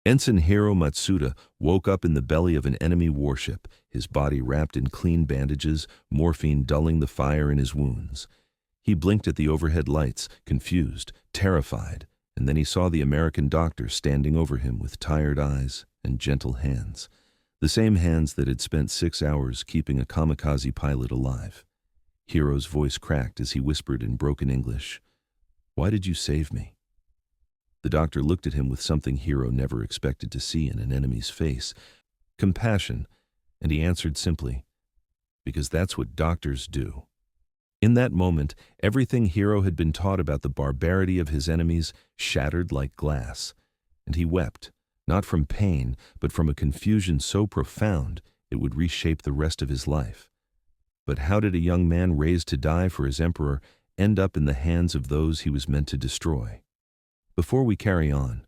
Ensign Hiro Matsuda woke up in the belly of an enemy warship, his body wrapped in clean bandages, morphine dulling the fire in his wounds. He blinked at the overhead lights, confused, terrified, and then he saw the American doctor standing over him with tired eyes and gentle hands, the same hands that had spent 6 hours keeping a kamikaze pilot alive. Hiro's voice cracked as he whispered in broken English, "Why did you save me?" The doctor looked at him with something Hiro never expected to see in an enemy's face, compassion, and he answered simply, "Because that's what doctors do." In that moment, everything Hiro had been taught about the barbarity of his enemies shattered like glass, and he wept, not from pain, but from a confusion so profound it would reshape the rest of his life. But how did a young man raised to die for his emperor end up in the hands of those he was meant to destroy? Before we carry on,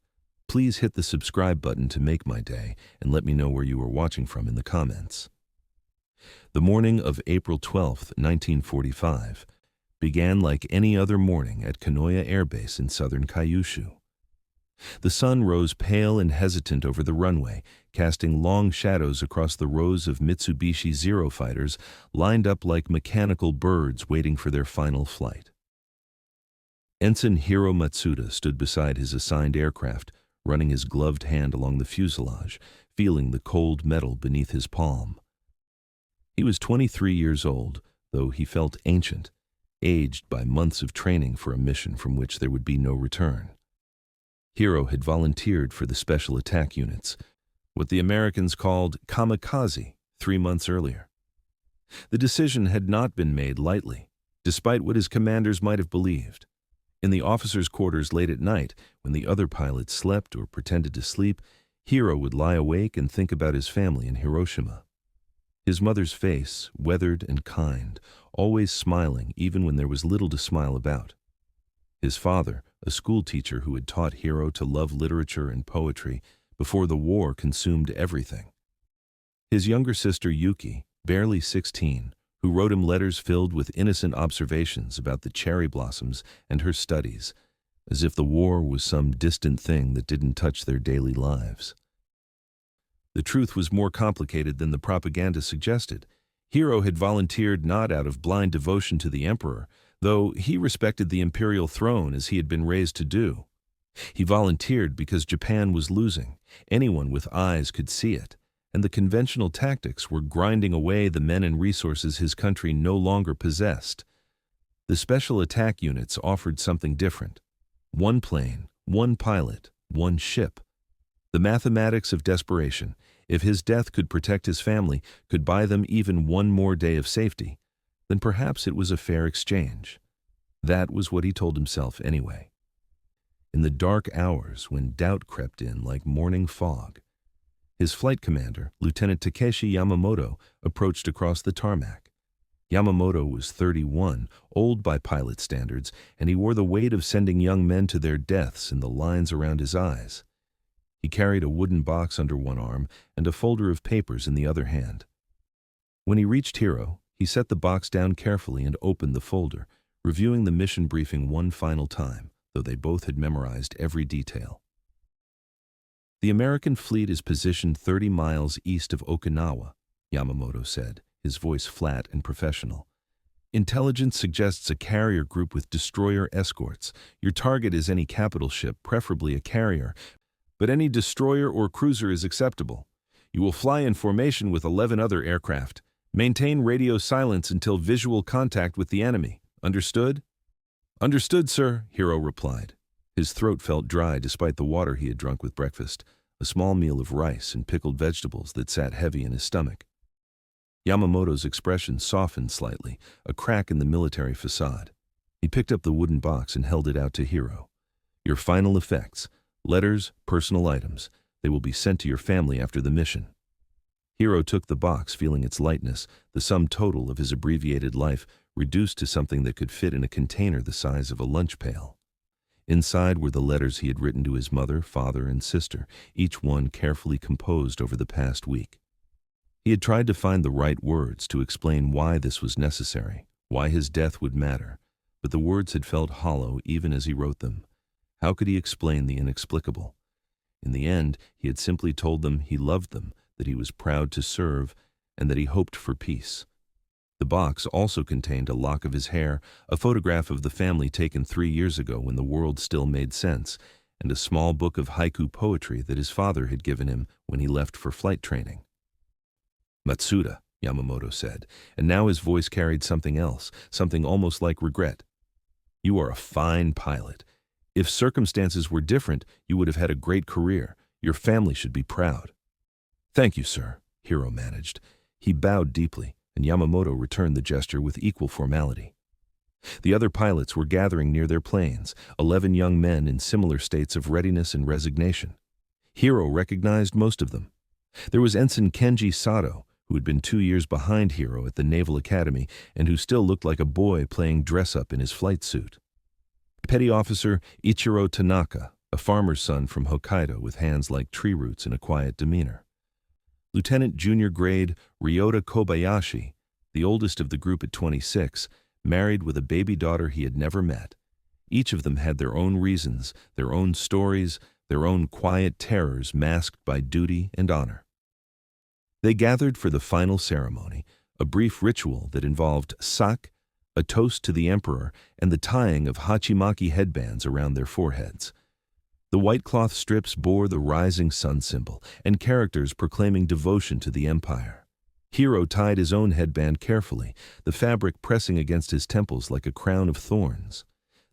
please hit the subscribe button to make my day and let me know where you are watching from in the comments. The morning of April 12, 1945, began like any other morning at Kanoya Air Base in southern Kyushu. The sun rose pale and hesitant over the runway, casting long shadows across the rows of Mitsubishi Zero fighters lined up like mechanical birds waiting for their final flight. Ensign Hiro Matsuda stood beside his assigned aircraft, running his gloved hand along the fuselage, feeling the cold metal beneath his palm. He was 23 years old, though he felt ancient, aged by months of training for a mission from which there would be no return. Hiro had volunteered for the Special Attack Units, what the Americans called Kamikaze, 3 months earlier. The decision had not been made lightly, despite what his commanders might have believed. In the officers' quarters late at night, when the other pilots slept or pretended to sleep, Hiro would lie awake and think about his family in Hiroshima. His mother's face, weathered and kind, always smiling even when there was little to smile about. His father, a schoolteacher who had taught Hiro to love literature and poetry before the war consumed everything. His younger sister Yuki, barely 16, who wrote him letters filled with innocent observations about the cherry blossoms and her studies, as if the war was some distant thing that didn't touch their daily lives. The truth was more complicated than the propaganda suggested. Hiro had volunteered not out of blind devotion to the emperor, though he respected the imperial throne as he had been raised to do. He volunteered because Japan was losing. Anyone with eyes could see it, and the conventional tactics were grinding away the men and resources his country no longer possessed. The Special Attack Units offered something different. 1 plane, 1 pilot, 1 ship. The mathematics of desperation. If his death could protect his family, could buy them even 1 more day of safety, then perhaps it was a fair exchange. That was what he told himself anyway. In the dark hours when doubt crept in like morning fog, his flight commander, Lieutenant Takeshi Yamamoto, approached across the tarmac. Yamamoto was 31, old by pilot standards, and he wore the weight of sending young men to their deaths in the lines around his eyes. He carried a wooden box under one arm and a folder of papers in the other hand. When he reached Hiro, he set the box down carefully and opened the folder, reviewing the mission briefing one final time, though they both had memorized every detail. "The American fleet is positioned 30 miles east of Okinawa," Yamamoto said, his voice flat and professional. "Intelligence suggests a carrier group with destroyer escorts. Your target is any capital ship, preferably a carrier, but any destroyer or cruiser is acceptable. You will fly in formation with 11 other aircraft. Maintain radio silence until visual contact with the enemy. Understood?" "Understood, sir," Hiro replied. His throat felt dry despite the water he had drunk with breakfast, a small meal of rice and pickled vegetables that sat heavy in his stomach. Yamamoto's expression softened slightly, a crack in the military facade. He picked up the wooden box and held it out to Hiro. "Your final effects. Letters, personal items. They will be sent to your family after the mission." Hiro took the box, feeling its lightness, the sum total of his abbreviated life, reduced to something that could fit in a container the size of a lunch pail. Inside were the letters he had written to his mother, father, and sister, each one carefully composed over the past week. He had tried to find the right words to explain why this was necessary, why his death would matter, but the words had felt hollow even as he wrote them. How could he explain the inexplicable? In the end, he had simply told them he loved them, that he was proud to serve, and that he hoped for peace. The box also contained a lock of his hair, a photograph of the family taken 3 years ago when the world still made sense, and a small book of haiku poetry that his father had given him when he left for flight training. "Matsuda," Yamamoto said, and now his voice carried something else, something almost like regret. "You are a fine pilot. If circumstances were different, you would have had a great career. Your family should be proud." "Thank you, sir," Hiro managed. He bowed deeply, and Yamamoto returned the gesture with equal formality. The other pilots were gathering near their planes, 11 young men in similar states of readiness and resignation. Hiro recognized most of them. There was Ensign Kenji Sato, who had been 2 years behind Hiro at the Naval Academy and who still looked like a boy playing dress-up in his flight suit. Petty Officer Ichiro Tanaka, a farmer's son from Hokkaido with hands like tree roots and a quiet demeanor. Lieutenant Junior Grade Ryota Kobayashi, the oldest of the group at 26, married with a baby daughter he had never met. Each of them had their own reasons, their own stories, their own quiet terrors masked by duty and honor. They gathered for the final ceremony, a brief ritual that involved sak, a toast to the emperor, and the tying of hachimaki headbands around their foreheads. The white cloth strips bore the rising sun symbol and characters proclaiming devotion to the empire. Hiro tied his own headband carefully, the fabric pressing against his temples like a crown of thorns.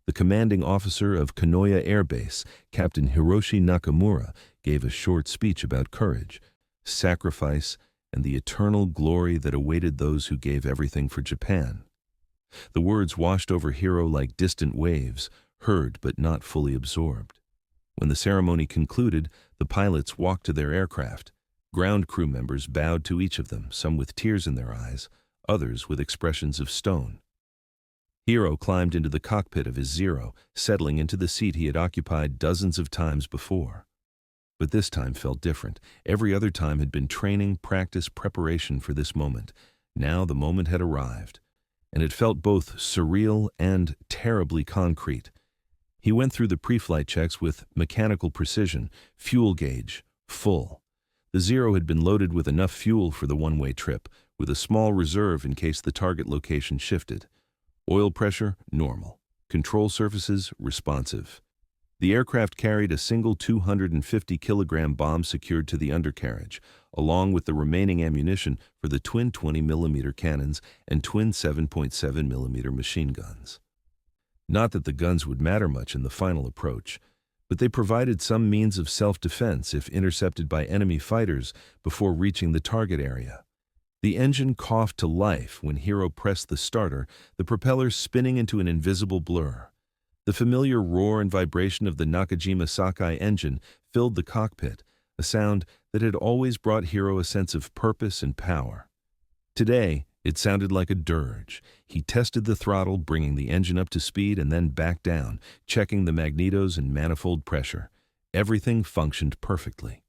The commanding officer of Kanoya Air Base, Captain Hiroshi Nakamura, gave a short speech about courage, sacrifice, and the eternal glory that awaited those who gave everything for Japan. The words washed over Hiro like distant waves, heard but not fully absorbed. When the ceremony concluded, the pilots walked to their aircraft. Ground crew members bowed to each of them, some with tears in their eyes, others with expressions of stone. Hiro climbed into the cockpit of his Zero, settling into the seat he had occupied dozens of times before. But this time felt different. Every other time had been training, practice, preparation for this moment. Now the moment had arrived, and it felt both surreal and terribly concrete. He went through the pre-flight checks with mechanical precision, fuel gauge, full. The Zero had been loaded with enough fuel for the one-way trip, with a small reserve in case the target location shifted. Oil pressure, normal. Control surfaces, responsive. The aircraft carried a single 250-kilogram bomb secured to the undercarriage, along with the remaining ammunition for the twin 20mm cannons and twin 7.7mm machine guns. Not that the guns would matter much in the final approach, but they provided some means of self-defense if intercepted by enemy fighters before reaching the target area. The engine coughed to life when Hiro pressed the starter, the propellers spinning into an invisible blur. The familiar roar and vibration of the Nakajima Sakai engine filled the cockpit, a sound that had always brought Hiro a sense of purpose and power. Today, it sounded like a dirge. He tested the throttle, bringing the engine up to speed and then back down, checking the magnetos and manifold pressure. Everything functioned perfectly.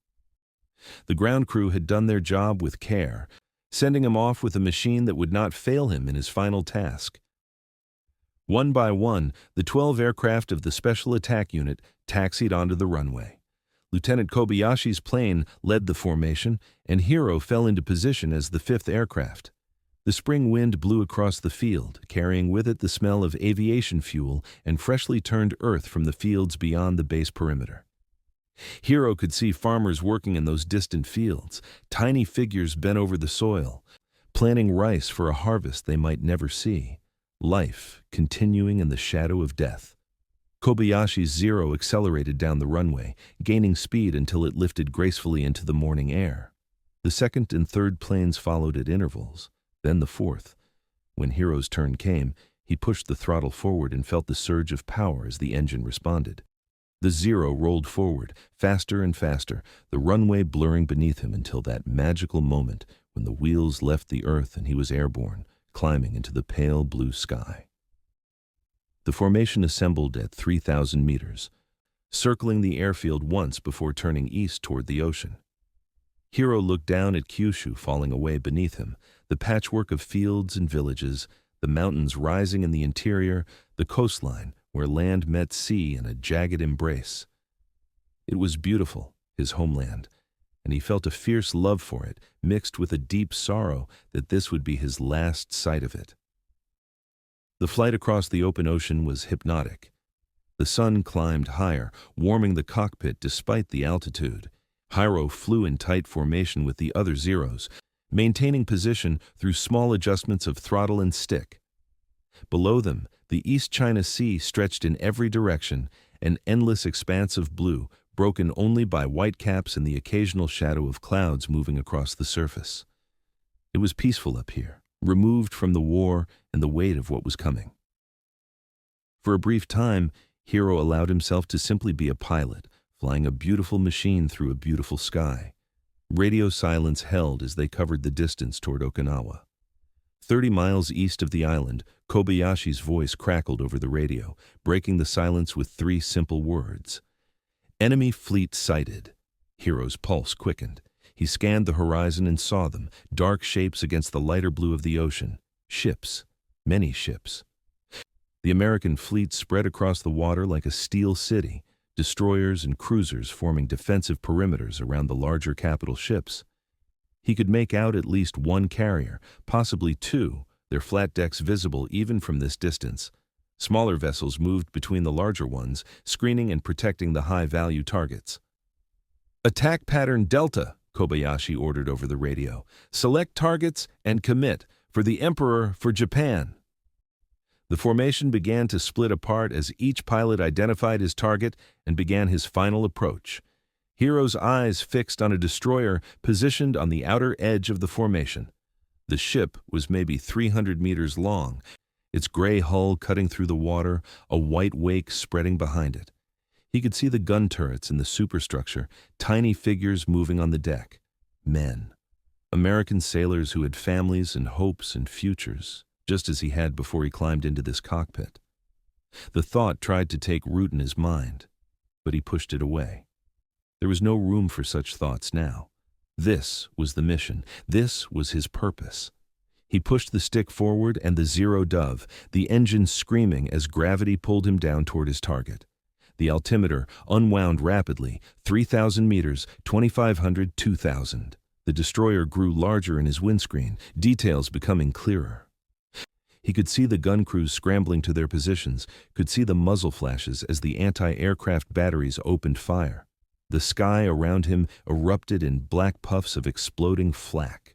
The ground crew had done their job with care, sending him off with a machine that would not fail him in his final task. One by one, the 12 aircraft of the Special Attack Unit taxied onto the runway. Lieutenant Kobayashi's plane led the formation, and Hiro fell into position as the 5th aircraft. The spring wind blew across the field, carrying with it the smell of aviation fuel and freshly turned earth from the fields beyond the base perimeter. Hiro could see farmers working in those distant fields, tiny figures bent over the soil, planting rice for a harvest they might never see. Life continuing in the shadow of death. Kobayashi's Zero accelerated down the runway, gaining speed until it lifted gracefully into the morning air. The 2nd and 3rd planes followed at intervals, then the 4th. When Hiro's turn came, he pushed the throttle forward and felt the surge of power as the engine responded. The Zero rolled forward, faster and faster, the runway blurring beneath him until that magical moment when the wheels left the earth and he was airborne, climbing into the pale blue sky. The formation assembled at 3,000 meters, circling the airfield once before turning east toward the ocean. Hiro looked down at Kyushu falling away beneath him, the patchwork of fields and villages, the mountains rising in the interior, the coastline where land met sea in a jagged embrace. It was beautiful, his homeland, and he felt a fierce love for it, mixed with a deep sorrow that this would be his last sight of it. The flight across the open ocean was hypnotic. The sun climbed higher, warming the cockpit despite the altitude. Hiro flew in tight formation with the other Zeros, maintaining position through small adjustments of throttle and stick. Below them, the East China Sea stretched in every direction, an endless expanse of blue, broken only by whitecaps and the occasional shadow of clouds moving across the surface. It was peaceful up here, removed from the war and the weight of what was coming. For a brief time, Hiro allowed himself to simply be a pilot, flying a beautiful machine through a beautiful sky. Radio silence held as they covered the distance toward Okinawa. 30 miles east of the island, Kobayashi's voice crackled over the radio, breaking the silence with 3 simple words. Enemy fleet sighted. Hiro's pulse quickened. He scanned the horizon and saw them, dark shapes against the lighter blue of the ocean. Ships. Many ships. The American fleet spread across the water like a steel city, destroyers and cruisers forming defensive perimeters around the larger capital ships. He could make out at least 1 carrier, possibly 2, their flat decks visible even from this distance. Smaller vessels moved between the larger ones, screening and protecting the high-value targets. Attack pattern Delta, Kobayashi ordered over the radio. Select targets and commit. For the Emperor, for Japan. The formation began to split apart as each pilot identified his target and began his final approach. Hiro's eyes fixed on a destroyer positioned on the outer edge of the formation. The ship was maybe 300 meters long, its gray hull cutting through the water, a white wake spreading behind it. He could see the gun turrets in the superstructure, tiny figures moving on the deck. Men. American sailors who had families and hopes and futures, just as he had before he climbed into this cockpit. The thought tried to take root in his mind, but he pushed it away. There was no room for such thoughts now. This was the mission. This was his purpose. He pushed the stick forward and the Zero dove, the engine screaming as gravity pulled him down toward his target. The altimeter unwound rapidly, 3,000 meters, 2,500, 2,000. The destroyer grew larger in his windscreen, details becoming clearer. He could see the gun crews scrambling to their positions, could see the muzzle flashes as the anti-aircraft batteries opened fire. The sky around him erupted in black puffs of exploding flak.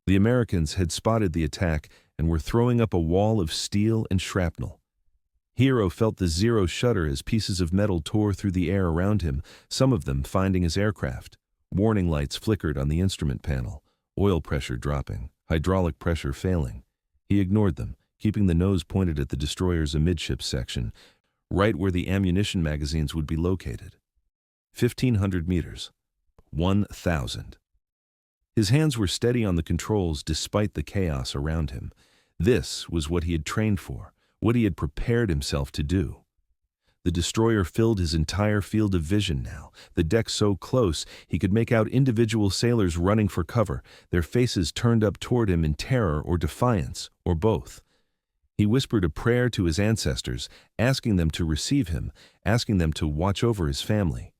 The Americans had spotted the attack and were throwing up a wall of steel and shrapnel. Hiro felt the Zero shudder as pieces of metal tore through the air around him, some of them finding his aircraft. Warning lights flickered on the instrument panel, oil pressure dropping, hydraulic pressure failing. He ignored them, keeping the nose pointed at the destroyer's amidships section, right where the ammunition magazines would be located. 1,500 meters. 1,000. His hands were steady on the controls despite the chaos around him. This was what he had trained for, what he had prepared himself to do. The destroyer filled his entire field of vision now, the deck so close he could make out individual sailors running for cover, their faces turned up toward him in terror or defiance, or both. He whispered a prayer to his ancestors, asking them to receive him, asking them to watch over his family.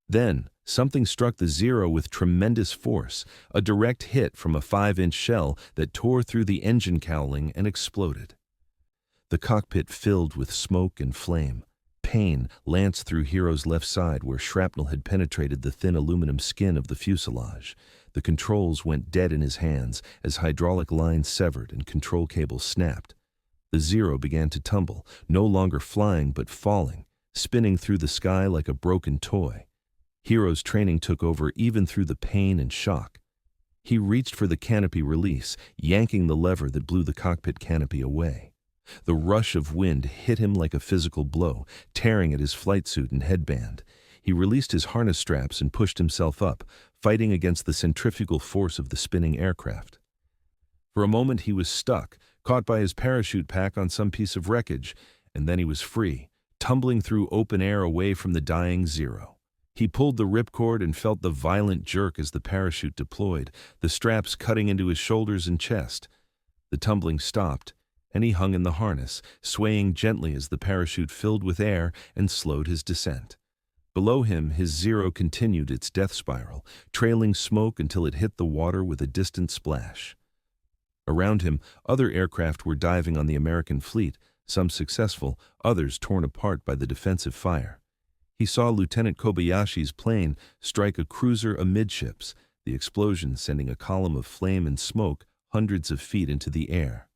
Then, something struck the Zero with tremendous force, a direct hit from a 5-inch shell that tore through the engine cowling and exploded. The cockpit filled with smoke and flame. Pain lanced through Hiro's left side where shrapnel had penetrated the thin aluminum skin of the fuselage. The controls went dead in his hands as hydraulic lines severed and control cables snapped. The Zero began to tumble, no longer flying but falling, spinning through the sky like a broken toy. Hiro's training took over even through the pain and shock. He reached for the canopy release, yanking the lever that blew the cockpit canopy away. The rush of wind hit him like a physical blow, tearing at his flight suit and headband. He released his harness straps and pushed himself up, fighting against the centrifugal force of the spinning aircraft. For a moment he was stuck, caught by his parachute pack on some piece of wreckage, and then he was free, tumbling through open air away from the dying Zero. He pulled the ripcord and felt the violent jerk as the parachute deployed, the straps cutting into his shoulders and chest. The tumbling stopped, and he hung in the harness, swaying gently as the parachute filled with air and slowed his descent. Below him, his Zero continued its death spiral, trailing smoke until it hit the water with a distant splash. Around him, other aircraft were diving on the American fleet, some successful, others torn apart by the defensive fire. He saw Lieutenant Kobayashi's plane strike a cruiser amidships, the explosion sending a column of flame and smoke hundreds of feet into the air.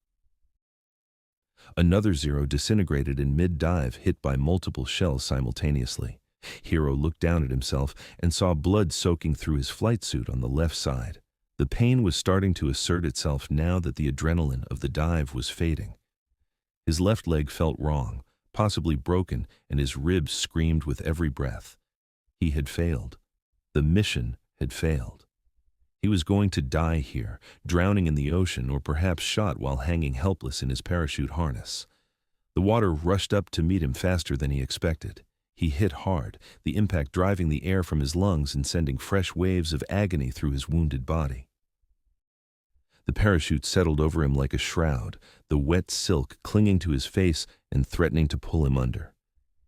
Another Zero disintegrated in mid-dive, hit by multiple shells simultaneously. Hiro looked down at himself and saw blood soaking through his flight suit on the left side. The pain was starting to assert itself now that the adrenaline of the dive was fading. His left leg felt wrong, possibly broken, and his ribs screamed with every breath. He had failed. The mission had failed. He was going to die here, drowning in the ocean or perhaps shot while hanging helpless in his parachute harness. The water rushed up to meet him faster than he expected. He hit hard, the impact driving the air from his lungs and sending fresh waves of agony through his wounded body. The parachute settled over him like a shroud, the wet silk clinging to his face and threatening to pull him under.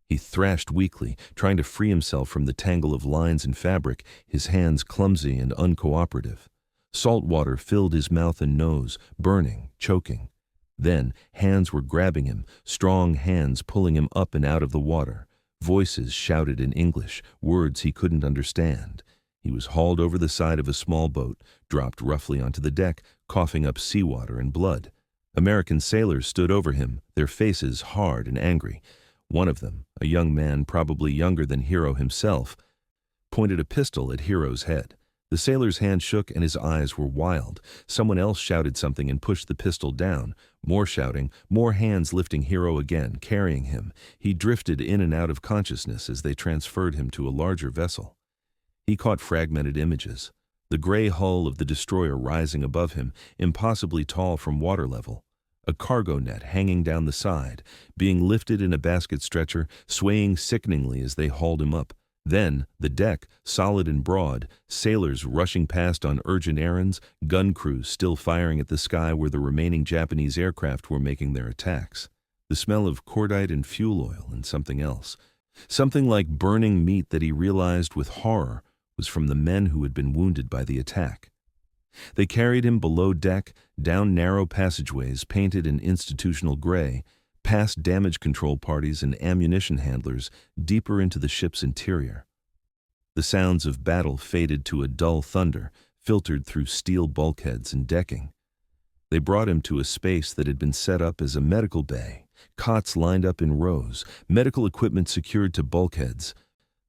He thrashed weakly, trying to free himself from the tangle of lines and fabric, his hands clumsy and uncooperative. Salt water filled his mouth and nose, burning, choking. Then, hands were grabbing him, strong hands pulling him up and out of the water. Voices shouted in English, words he couldn't understand. He was hauled over the side of a small boat, dropped roughly onto the deck, coughing up seawater and blood. American sailors stood over him, their faces hard and angry. One of them, a young man probably younger than Hiro himself, pointed a pistol at Hiro's head. The sailor's hand shook and his eyes were wild. Someone else shouted something and pushed the pistol down. More shouting, more hands lifting Hiro again, carrying him. He drifted in and out of consciousness as they transferred him to a larger vessel. He caught fragmented images. The gray hull of the destroyer rising above him, impossibly tall from water level. A cargo net hanging down the side, being lifted in a basket stretcher, swaying sickeningly as they hauled him up. Then, the deck, solid and broad, sailors rushing past on urgent errands, gun crews still firing at the sky where the remaining Japanese aircraft were making their attacks. The smell of cordite and fuel oil and something else. Something like burning meat that he realized with horror was from the men who had been wounded by the attack. They carried him below deck, down narrow passageways painted in institutional gray, past damage control parties and ammunition handlers, deeper into the ship's interior. The sounds of battle faded to a dull thunder, filtered through steel bulkheads and decking. They brought him to a space that had been set up as a medical bay, cots lined up in rows, medical equipment secured to bulkheads,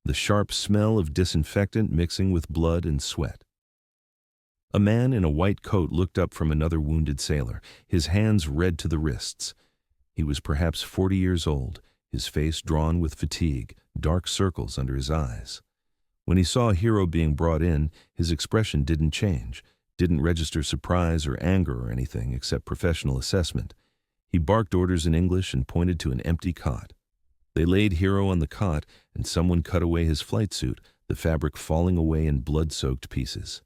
the sharp smell of disinfectant mixing with blood and sweat. A man in a white coat looked up from another wounded sailor, his hands red to the wrists. He was perhaps 40 years old, his face drawn with fatigue, dark circles under his eyes. When he saw Hiro being brought in, his expression didn't change, didn't register surprise or anger or anything except professional assessment. He barked orders in English and pointed to an empty cot. They laid Hiro on the cot, and someone cut away his flight suit, the fabric falling away in blood-soaked pieces.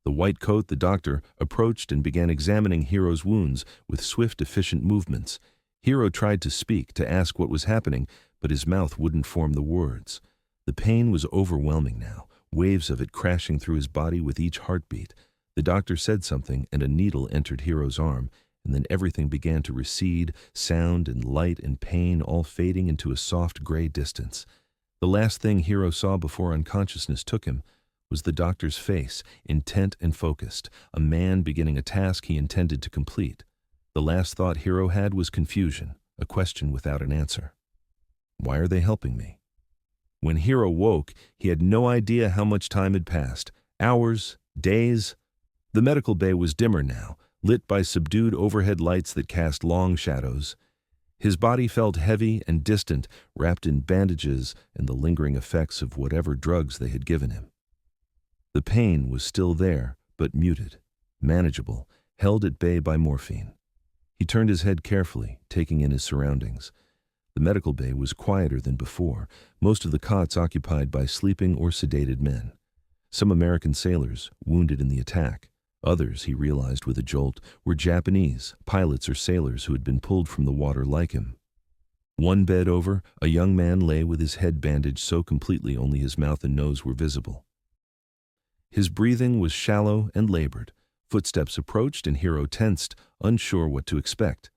The white coat, the doctor, approached and began examining Hiro's wounds with swift, efficient movements. Hiro tried to speak, to ask what was happening, but his mouth wouldn't form the words. The pain was overwhelming now, waves of it crashing through his body with each heartbeat. The doctor said something, and a needle entered Hiro's arm, and then everything began to recede, sound and light and pain all fading into a soft gray distance. The last thing Hiro saw before unconsciousness took him was the doctor's face, intent and focused, a man beginning a task he intended to complete. The last thought Hiro had was confusion, a question without an answer. Why are they helping me? When Hiro woke, he had no idea how much time had passed. Hours, days. The medical bay was dimmer now, lit by subdued overhead lights that cast long shadows. His body felt heavy and distant, wrapped in bandages and the lingering effects of whatever drugs they had given him. The pain was still there, but muted, manageable, held at bay by morphine. He turned his head carefully, taking in his surroundings. The medical bay was quieter than before, most of the cots occupied by sleeping or sedated men. Some American sailors, wounded in the attack. Others, he realized with a jolt, were Japanese, pilots or sailors who had been pulled from the water like him. One bed over, a young man lay with his head bandaged so completely only his mouth and nose were visible. His breathing was shallow and labored. Footsteps approached and Hiro tensed, unsure what to expect.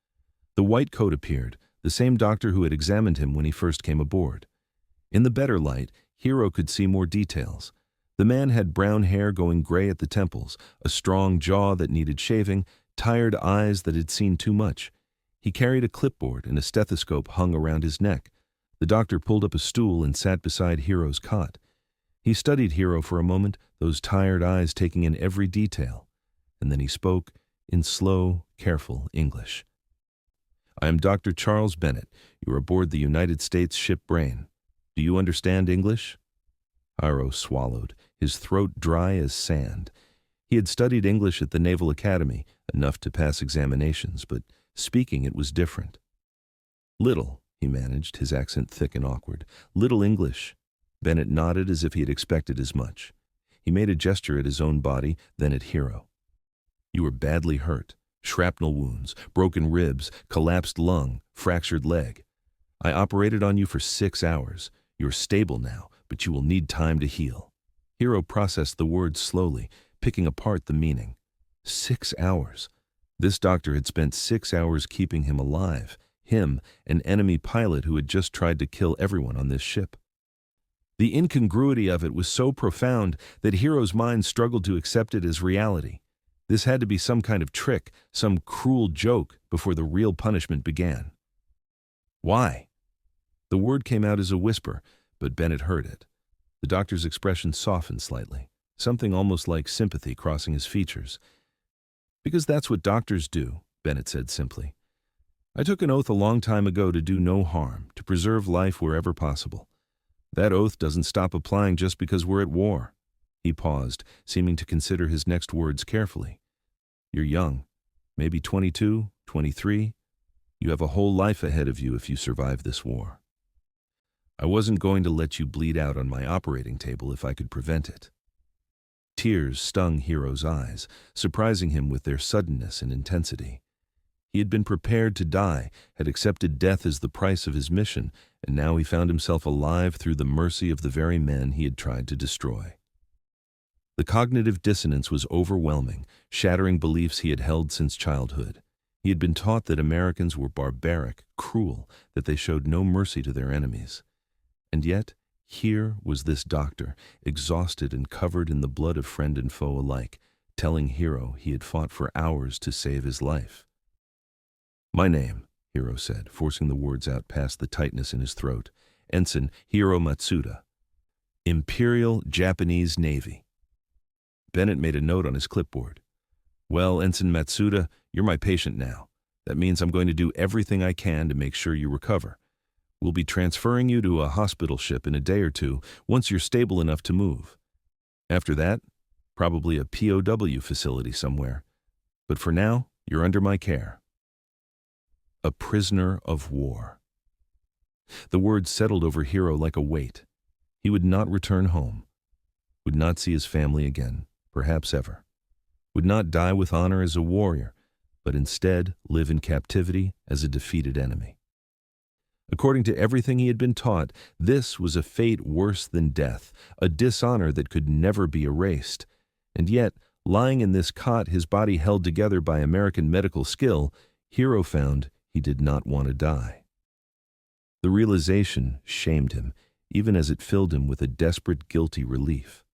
The white coat appeared, the same doctor who had examined him when he first came aboard. In the better light, Hiro could see more details. The man had brown hair going gray at the temples, a strong jaw that needed shaving, tired eyes that had seen too much. He carried a clipboard and a stethoscope hung around his neck. The doctor pulled up a stool and sat beside Hiro's cot. He studied Hiro for a moment, those tired eyes taking in every detail. And then he spoke in slow, careful English. "I am Dr. Charles Bennett. You are aboard the United States ship Braine. Do you understand English?" Hiro swallowed, his throat dry as sand. He had studied English at the Naval Academy, enough to pass examinations, but speaking it was different. "Little," he managed, his accent thick and awkward. "Little English." Bennett nodded as if he had expected as much. He made a gesture at his own body, then at Hiro. "You were badly hurt. Shrapnel wounds, broken ribs, collapsed lung, fractured leg. I operated on you for 6 hours. You're stable now, but you will need time to heal." Hiro processed the words slowly, picking apart the meaning. 6 hours. This doctor had spent 6 hours keeping him alive. Him, an enemy pilot who had just tried to kill everyone on this ship. The incongruity of it was so profound that Hiro's mind struggled to accept it as reality. This had to be some kind of trick, some cruel joke before the real punishment began. "Why?" The word came out as a whisper, but Bennett heard it. The doctor's expression softened slightly, something almost like sympathy crossing his features. "Because that's what doctors do," Bennett said simply. "I took an oath a long time ago to do no harm, to preserve life wherever possible. That oath doesn't stop applying just because we're at war." He paused, seeming to consider his next words carefully. "You're young, maybe 22, 23. You have a whole life ahead of you if you survive this war. I wasn't going to let you bleed out on my operating table if I could prevent it." Tears stung Hiro's eyes, surprising him with their suddenness and intensity. He had been prepared to die, had accepted death as the price of his mission, and now he found himself alive through the mercy of the very men he had tried to destroy. The cognitive dissonance was overwhelming, shattering beliefs he had held since childhood. He had been taught that Americans were barbaric, cruel, that they showed no mercy to their enemies. And yet, here was this doctor, exhausted and covered in the blood of friend and foe alike, telling Hiro he had fought for hours to save his life. "My name," Hiro said, forcing the words out past the tightness in his throat. "Ensign Hiro Matsuda. Imperial Japanese Navy." Bennett made a note on his clipboard. "Well, Ensign Matsuda, you're my patient now. That means I'm going to do everything I can to make sure you recover. We'll be transferring you to a hospital ship in a day or two once you're stable enough to move. After that, probably a POW facility somewhere. But for now, you're under my care." A prisoner of war. The words settled over Hiro like a weight. He would not return home, would not see his family again, perhaps ever, would not die with honor as a warrior, but instead live in captivity as a defeated enemy. According to everything he had been taught, this was a fate worse than death, a dishonor that could never be erased. And yet, lying in this cot, his body held together by American medical skill, Hiro found he did not want to die. The realization shamed him, even as it filled him with a desperate, guilty relief.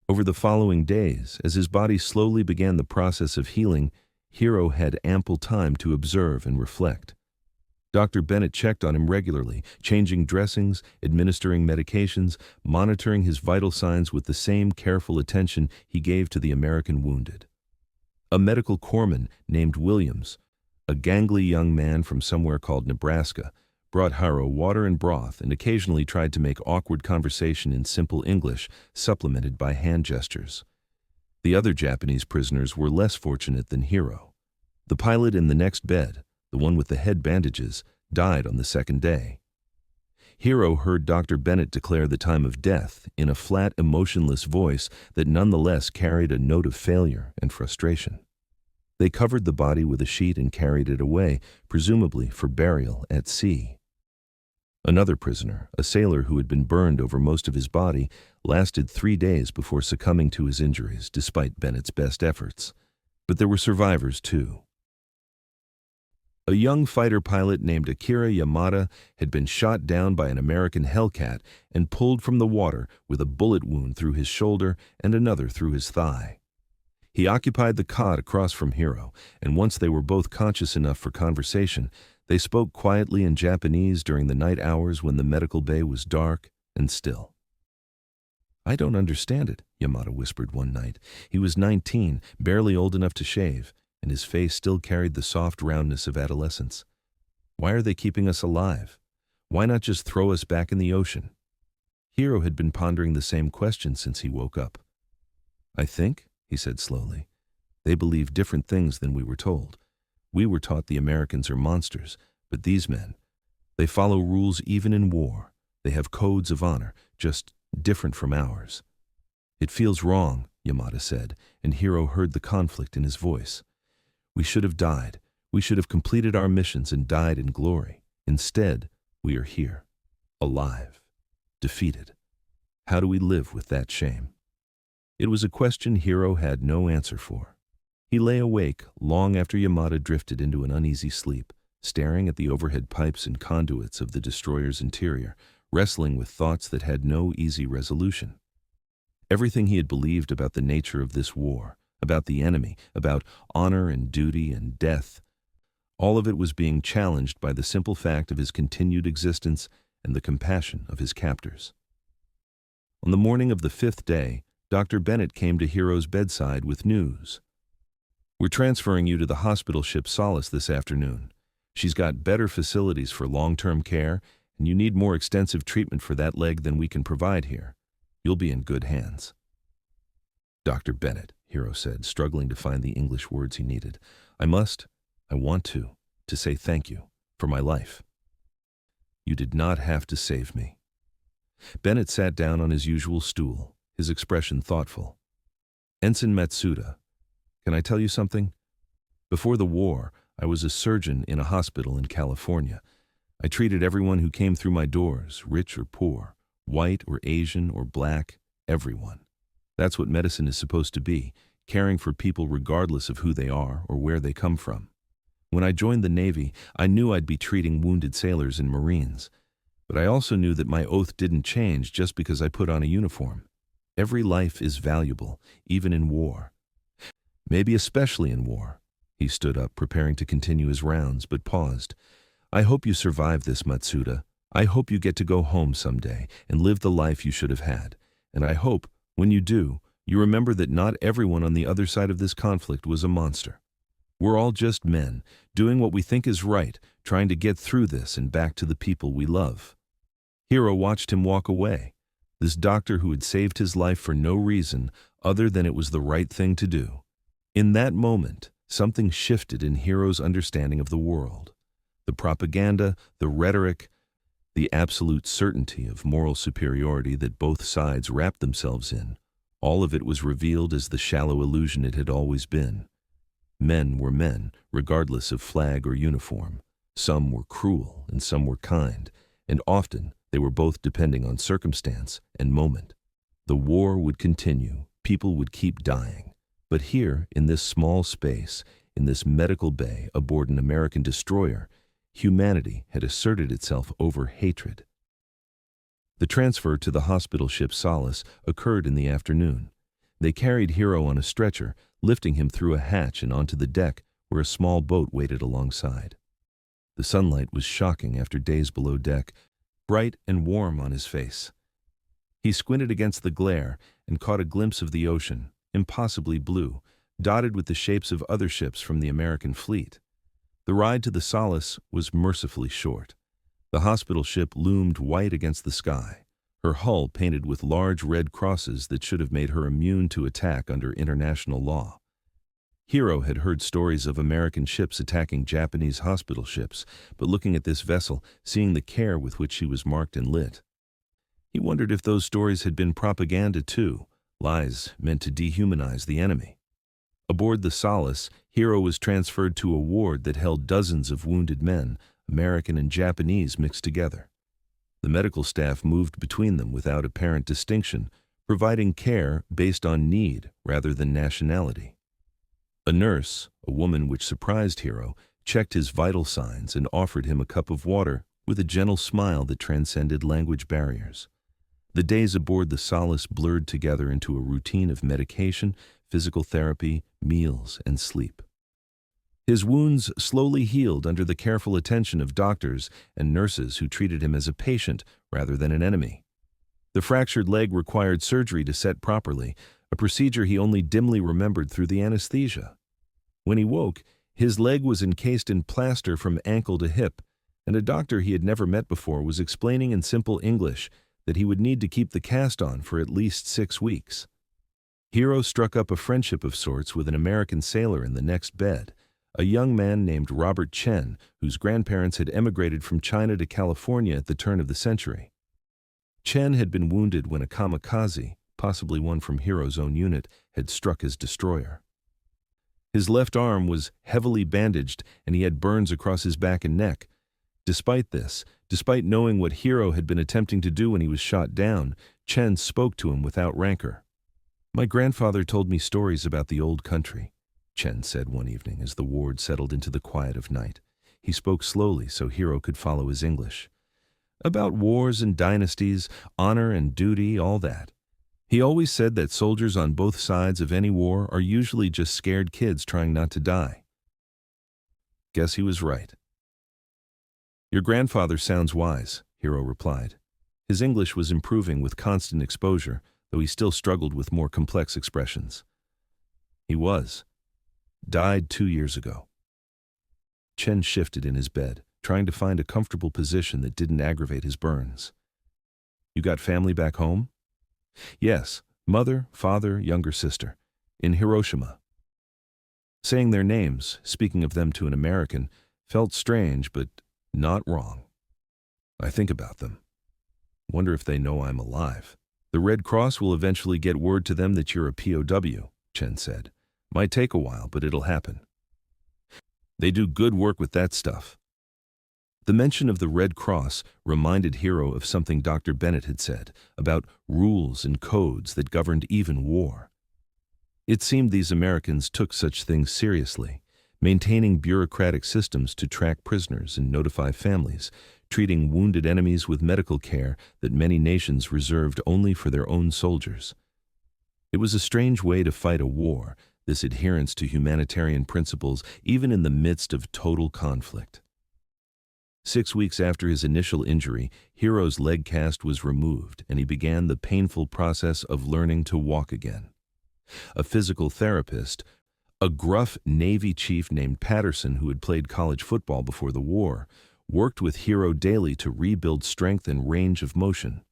Over the following days, as his body slowly began the process of healing, Hiro had ample time to observe and reflect. Dr. Bennett checked on him regularly, changing dressings, administering medications, monitoring his vital signs with the same careful attention he gave to the American wounded. A medical corpsman named Williams, a gangly young man from somewhere called Nebraska, brought Hiro water and broth and occasionally tried to make awkward conversation in simple English, supplemented by hand gestures. The other Japanese prisoners were less fortunate than Hiro. The pilot in the next bed, the one with the head bandages, died on the second day. Hiro heard Dr. Bennett declare the time of death in a flat, emotionless voice that nonetheless carried a note of failure and frustration. They covered the body with a sheet and carried it away, presumably for burial at sea. Another prisoner, a sailor who had been burned over most of his body, lasted 3 days before succumbing to his injuries, despite Bennett's best efforts. But there were survivors, too. A young fighter pilot named Akira Yamada had been shot down by an American Hellcat and pulled from the water with a bullet wound through his shoulder and another through his thigh. He occupied the cot across from Hiro, and once they were both conscious enough for conversation, they spoke quietly in Japanese during the night hours when the medical bay was dark and still. "I don't understand it," Yamada whispered one night. He was 19, barely old enough to shave, and his face still carried the soft roundness of adolescence. "Why are they keeping us alive? Why not just throw us back in the ocean?" Hiro had been pondering the same question since he woke up. "I think," he said slowly, "they believe different things than we were told. We were taught the Americans are monsters, but these men, they follow rules even in war. They have codes of honor, just different from ours." "It feels wrong," Yamada said, and Hiro heard the conflict in his voice. "We should have died. We should have completed our missions and died in glory. Instead, we are here, alive, defeated. How do we live with that shame?" It was a question Hiro had no answer for. He lay awake long after Yamada drifted into an uneasy sleep, staring at the overhead pipes and conduits of the destroyer's interior, wrestling with thoughts that had no easy resolution. Everything he had believed about the nature of this war, about the enemy, about honor and duty and death, all of it was being challenged by the simple fact of his continued existence and the compassion of his captors. On the morning of the 5th day, Dr. Bennett came to Hiro's bedside with news. "We're transferring you to the hospital ship Solace this afternoon. She's got better facilities for long-term care, and you need more extensive treatment for that leg than we can provide here. You'll be in good hands." "Dr. Bennett," Hiro said, struggling to find the English words he needed. I want to say thank you for my life." "You did not have to save me." Bennett sat down on his usual stool, his expression thoughtful. "Ensign Matsuda, can I tell you something? Before the war, I was a surgeon in a hospital in California. I treated everyone who came through my doors, rich or poor, white or Asian or black, everyone. That's what medicine is supposed to be, caring for people regardless of who they are or where they come from. When I joined the Navy, I knew I'd be treating wounded sailors and Marines. But I also knew that my oath didn't change just because I put on a uniform. Every life is valuable, even in war. Maybe especially in war." He stood up, preparing to continue his rounds, but paused. "I hope you survive this, Matsuda. I hope you get to go home someday and live the life you should have had. And I hope, when you do, you remember that not everyone on the other side of this conflict was a monster. We're all just men, doing what we think is right, trying to get through this and back to the people we love." Hiro watched him walk away, this doctor who had saved his life for no reason other than it was the right thing to do. In that moment, something shifted in Hiro's understanding of the world. The propaganda, the rhetoric, the absolute certainty of moral superiority that both sides wrapped themselves in, all of it was revealed as the shallow illusion it had always been. Men were men, regardless of flag or uniform. Some were cruel and some were kind, and often they were both depending on circumstance and moment. The war would continue, people would keep dying. But here, in this small space, in this medical bay aboard an American destroyer, humanity had asserted itself over hatred. The transfer to the hospital ship Solace occurred in the afternoon. They carried Hiro on a stretcher, lifting him through a hatch and onto the deck where a small boat waited alongside. The sunlight was shocking after days below deck, bright and warm on his face. He squinted against the glare and caught a glimpse of the ocean, impossibly blue, dotted with the shapes of other ships from the American fleet. The ride to the Solace was mercifully short. The hospital ship loomed white against the sky, her hull painted with large red crosses that should have made her immune to attack under international law. Hiro had heard stories of American ships attacking Japanese hospital ships, but looking at this vessel, seeing the care with which she was marked and lit, he wondered if those stories had been propaganda too, lies meant to dehumanize the enemy. Aboard the Solace, Hiro was transferred to a ward that held dozens of wounded men, American and Japanese mixed together. The medical staff moved between them without apparent distinction, providing care based on need rather than nationality. A nurse, a woman which surprised Hiro, checked his vital signs and offered him a cup of water with a gentle smile that transcended language barriers. The days aboard the Solace blurred together into a routine of medication, physical therapy, meals, and sleep. His wounds slowly healed under the careful attention of doctors and nurses who treated him as a patient rather than an enemy. The fractured leg required surgery to set properly, a procedure he only dimly remembered through the anesthesia. When he woke, his leg was encased in plaster from ankle to hip, and a doctor he had never met before was explaining in simple English that he would need to keep the cast on for at least 6 weeks. Hiro struck up a friendship of sorts with an American sailor in the next bed, a young man named Robert Chen, whose grandparents had emigrated from China to California at the turn of the century. Chen had been wounded when a Kamikaze, possibly one from Hiro's own unit, had struck his destroyer. His left arm was heavily bandaged and he had burns across his back and neck. Despite this, despite knowing what Hiro had been attempting to do when he was shot down, Chen spoke to him without rancor. "My grandfather told me stories about the old country," Chen said one evening as the ward settled into the quiet of night. He spoke slowly so Hiro could follow his English. "About wars and dynasties, honor and duty, all that. He always said that soldiers on both sides of any war are usually just scared kids trying not to die." Guess he was right. "Your grandfather sounds wise," Hiro replied. His English was improving with constant exposure, though he still struggled with more complex expressions. "He was. Died 2 years ago." Chen shifted in his bed, trying to find a comfortable position that didn't aggravate his burns. "You got family back home?" "Yes, mother, father, younger sister, in Hiroshima." Saying their names, speaking of them to an American, felt strange but not wrong. "I think about them. Wonder if they know I'm alive." "The Red Cross will eventually get word to them that you're a POW, Chen said. "Might take a while, but it'll happen. They do good work with that stuff." The mention of the Red Cross reminded Hiro of something Dr. Bennett had said about rules and codes that governed even war. It seemed these Americans took such things seriously, maintaining bureaucratic systems to track prisoners and notify families, treating wounded enemies with medical care that many nations reserved only for their own soldiers. It was a strange way to fight a war, this adherence to humanitarian principles even in the midst of total conflict. 6 weeks after his initial injury, Hiro's leg cast was removed and he began the painful process of learning to walk again. A physical therapist, a gruff Navy chief named Patterson who had played college football before the war, worked with Hiro daily to rebuild strength and range of motion.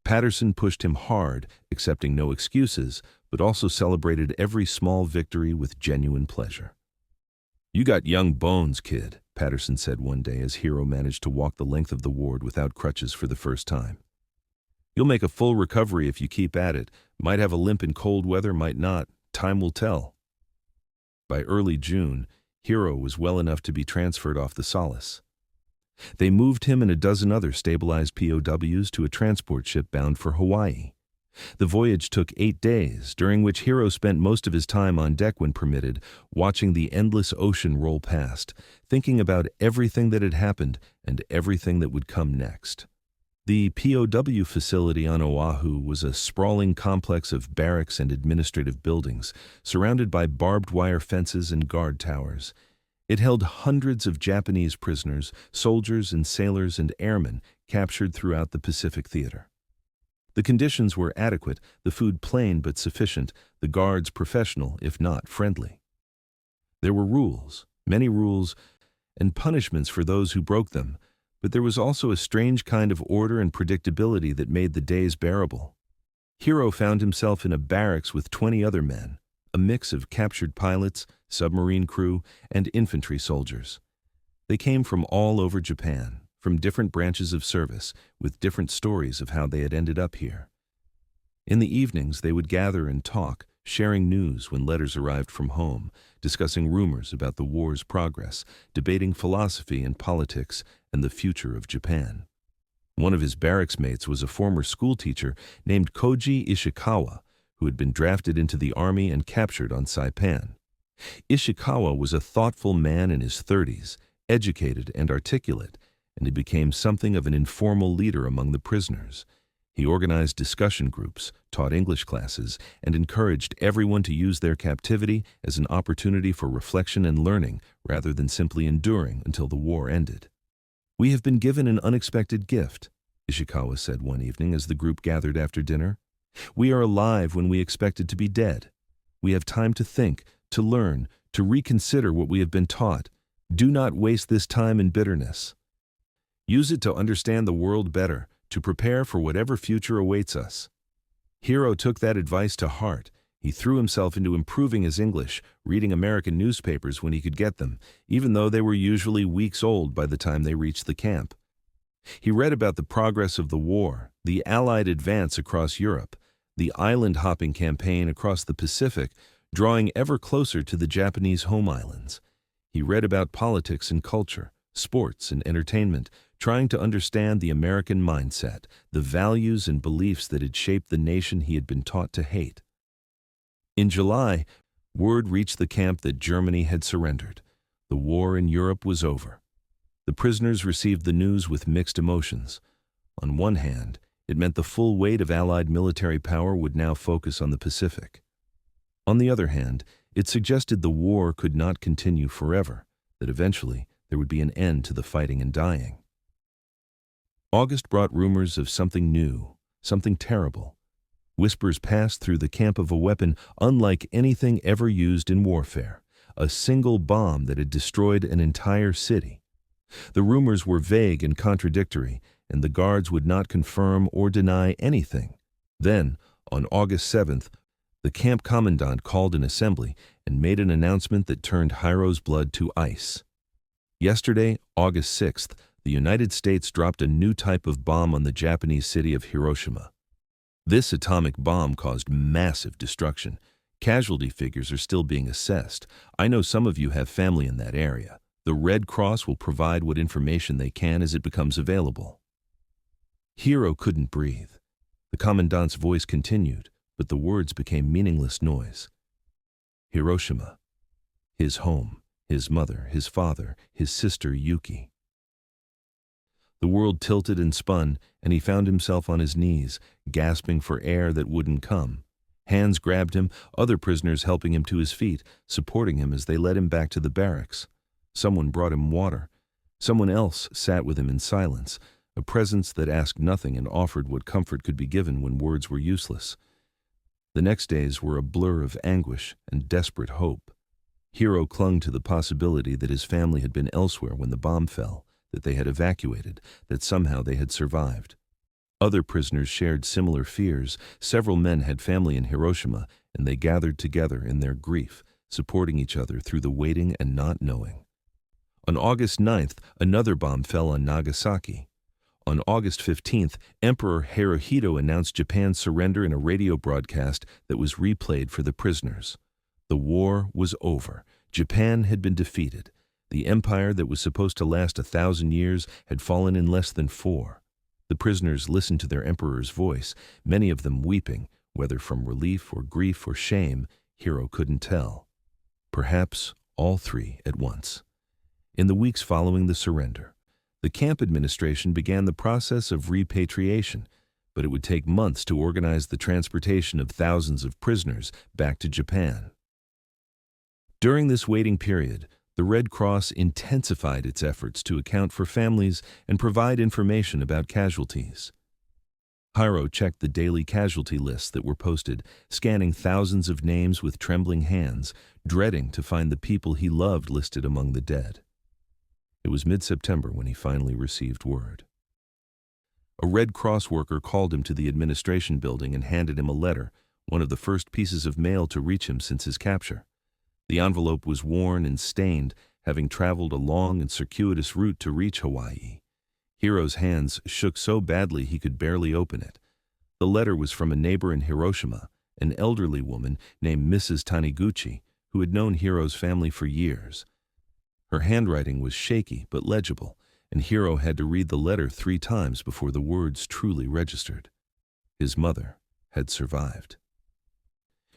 Patterson pushed him hard, accepting no excuses, but also celebrated every small victory with genuine pleasure. "You got young bones, kid," Patterson said one day as Hiro managed to walk the length of the ward without crutches for the first time. "You'll make a full recovery if you keep at it. Might have a limp in cold weather, might not. Time will tell." By early June, Hiro was well enough to be transferred off the Solace. They moved him and a dozen other stabilized POWs to a transport ship bound for Hawaii. The voyage took 8 days, during which Hiro spent most of his time on deck when permitted, watching the endless ocean roll past, thinking about everything that had happened and everything that would come next. The POW facility on Oahu was a sprawling complex of barracks and administrative buildings, surrounded by barbed wire fences and guard towers. It held hundreds of Japanese prisoners, soldiers and sailors and airmen captured throughout the Pacific Theater. The conditions were adequate, the food plain but sufficient, the guards professional, if not friendly. There were rules, many rules, and punishments for those who broke them, but there was also a strange kind of order and predictability that made the days bearable. Hiro found himself in a barracks with 20 other men, a mix of captured pilots, submarine crew, and infantry soldiers. They came from all over Japan, from different branches of service, with different stories of how they had ended up here. In the evenings, they would gather and talk, sharing news when letters arrived from home, discussing rumors about the war's progress, debating philosophy and politics and the future of Japan. One of his barracks mates was a former schoolteacher named Koji Ishikawa, who had been drafted into the army and captured on Saipan. Ishikawa was a thoughtful man in his 30s, educated and articulate, and he became something of an informal leader among the prisoners. He organized discussion groups, taught English classes, and encouraged everyone to use their captivity as an opportunity for reflection and learning rather than simply enduring until the war ended. "We have been given an unexpected gift," Ishikawa said one evening as the group gathered after dinner. "We are alive when we expected to be dead. We have time to think, to learn, to reconsider what we have been taught. Do not waste this time in bitterness. Use it to understand the world better, to prepare for whatever future awaits us." Hiro took that advice to heart. He threw himself into improving his English, reading American newspapers when he could get them, even though they were usually weeks old by the time they reached the camp. He read about the progress of the war, the Allied advance across Europe, the island-hopping campaign across the Pacific, drawing ever closer to the Japanese home islands. He read about politics and culture, sports and entertainment, trying to understand the American mindset, the values and beliefs that had shaped the nation he had been taught to hate. In July, word reached the camp that Germany had surrendered. The war in Europe was over. The prisoners received the news with mixed emotions. On one hand, it meant the full weight of Allied military power would now focus on the Pacific. On the other hand, it suggested the war could not continue forever, that eventually there would be an end to the fighting and dying. August brought rumors of something new, something terrible. Whispers passed through the camp of a weapon unlike anything ever used in warfare, a single bomb that had destroyed an entire city. The rumors were vague and contradictory, and the guards would not confirm or deny anything. Then, on August 7th, the camp commandant called an assembly and made an announcement that turned Hiro's blood to ice. Yesterday, August 6th, the United States dropped a new type of bomb on the Japanese city of Hiroshima. This atomic bomb caused massive destruction. Casualty figures are still being assessed. I know some of you have family in that area. The Red Cross will provide what information they can as it becomes available. Hiro couldn't breathe. The commandant's voice continued, but the words became meaningless noise. Hiroshima. His home, his mother, his father, his sister Yuki. The world tilted and spun, and he found himself on his knees, gasping for air that wouldn't come. Hands grabbed him, other prisoners helping him to his feet, supporting him as they led him back to the barracks. Someone brought him water. Someone else sat with him in silence, a presence that asked nothing and offered what comfort could be given when words were useless. The next days were a blur of anguish and desperate hope. Hiro clung to the possibility that his family had been elsewhere when the bomb fell, that they had evacuated, that somehow they had survived. Other prisoners shared similar fears. Several men had family in Hiroshima, and they gathered together in their grief, supporting each other through the waiting and not knowing. On August 9th, another bomb fell on Nagasaki. On August 15th, Emperor Hirohito announced Japan's surrender in a radio broadcast that was replayed for the prisoners. The war was over. Japan had been defeated. The empire that was supposed to last 1,000 years had fallen in less than 4. The prisoners listened to their emperor's voice, many of them weeping, whether from relief or grief or shame, Hiro couldn't tell. Perhaps all three at once. In the weeks following the surrender, the camp administration began the process of repatriation, but it would take months to organize the transportation of thousands of prisoners back to Japan. During this waiting period, the Red Cross intensified its efforts to account for families and provide information about casualties. Hiro checked the daily casualty lists that were posted, scanning thousands of names with trembling hands, dreading to find the people he loved listed among the dead. It was mid-September when he finally received word. A Red Cross worker called him to the administration building and handed him a letter, one of the first pieces of mail to reach him since his capture. The envelope was worn and stained, having traveled a long and circuitous route to reach Hawaii. Hiro's hands shook so badly he could barely open it. The letter was from a neighbor in Hiroshima, an elderly woman named Mrs. Taniguchi, who had known Hiro's family for years. Her handwriting was shaky but legible, and Hiro had to read the letter 3 times before the words truly registered. His mother had survived.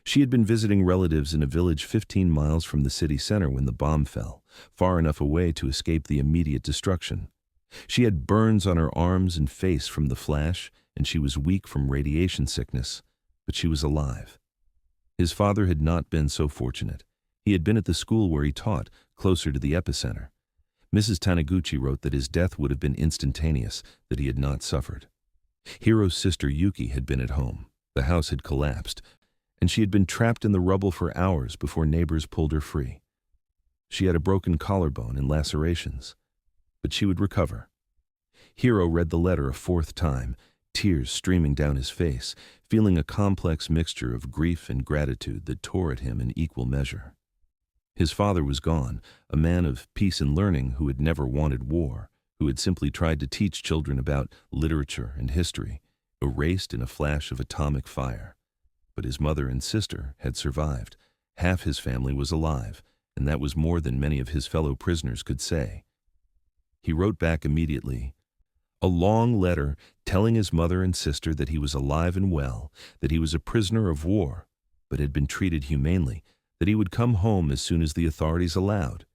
She had been visiting relatives in a village 15 miles from the city center when the bomb fell, far enough away to escape the immediate destruction. She had burns on her arms and face from the flash, and she was weak from radiation sickness, but she was alive. His father had not been so fortunate. He had been at the school where he taught, closer to the epicenter. Mrs. Taniguchi wrote that his death would have been instantaneous, that he had not suffered. Hiro's sister Yuki had been at home. The house had collapsed, and she had been trapped in the rubble for hours before neighbors pulled her free. She had a broken collarbone and lacerations, but she would recover. Hiro read the letter a 4th time, tears streaming down his face, feeling a complex mixture of grief and gratitude that tore at him in equal measure. His father was gone, a man of peace and learning who had never wanted war, who had simply tried to teach children about literature and history, erased in a flash of atomic fire. But his mother and sister had survived. Half his family was alive, and that was more than many of his fellow prisoners could say. He wrote back immediately, a long letter telling his mother and sister that he was alive and well, that he was a prisoner of war, but had been treated humanely, that he would come home as soon as the authorities allowed.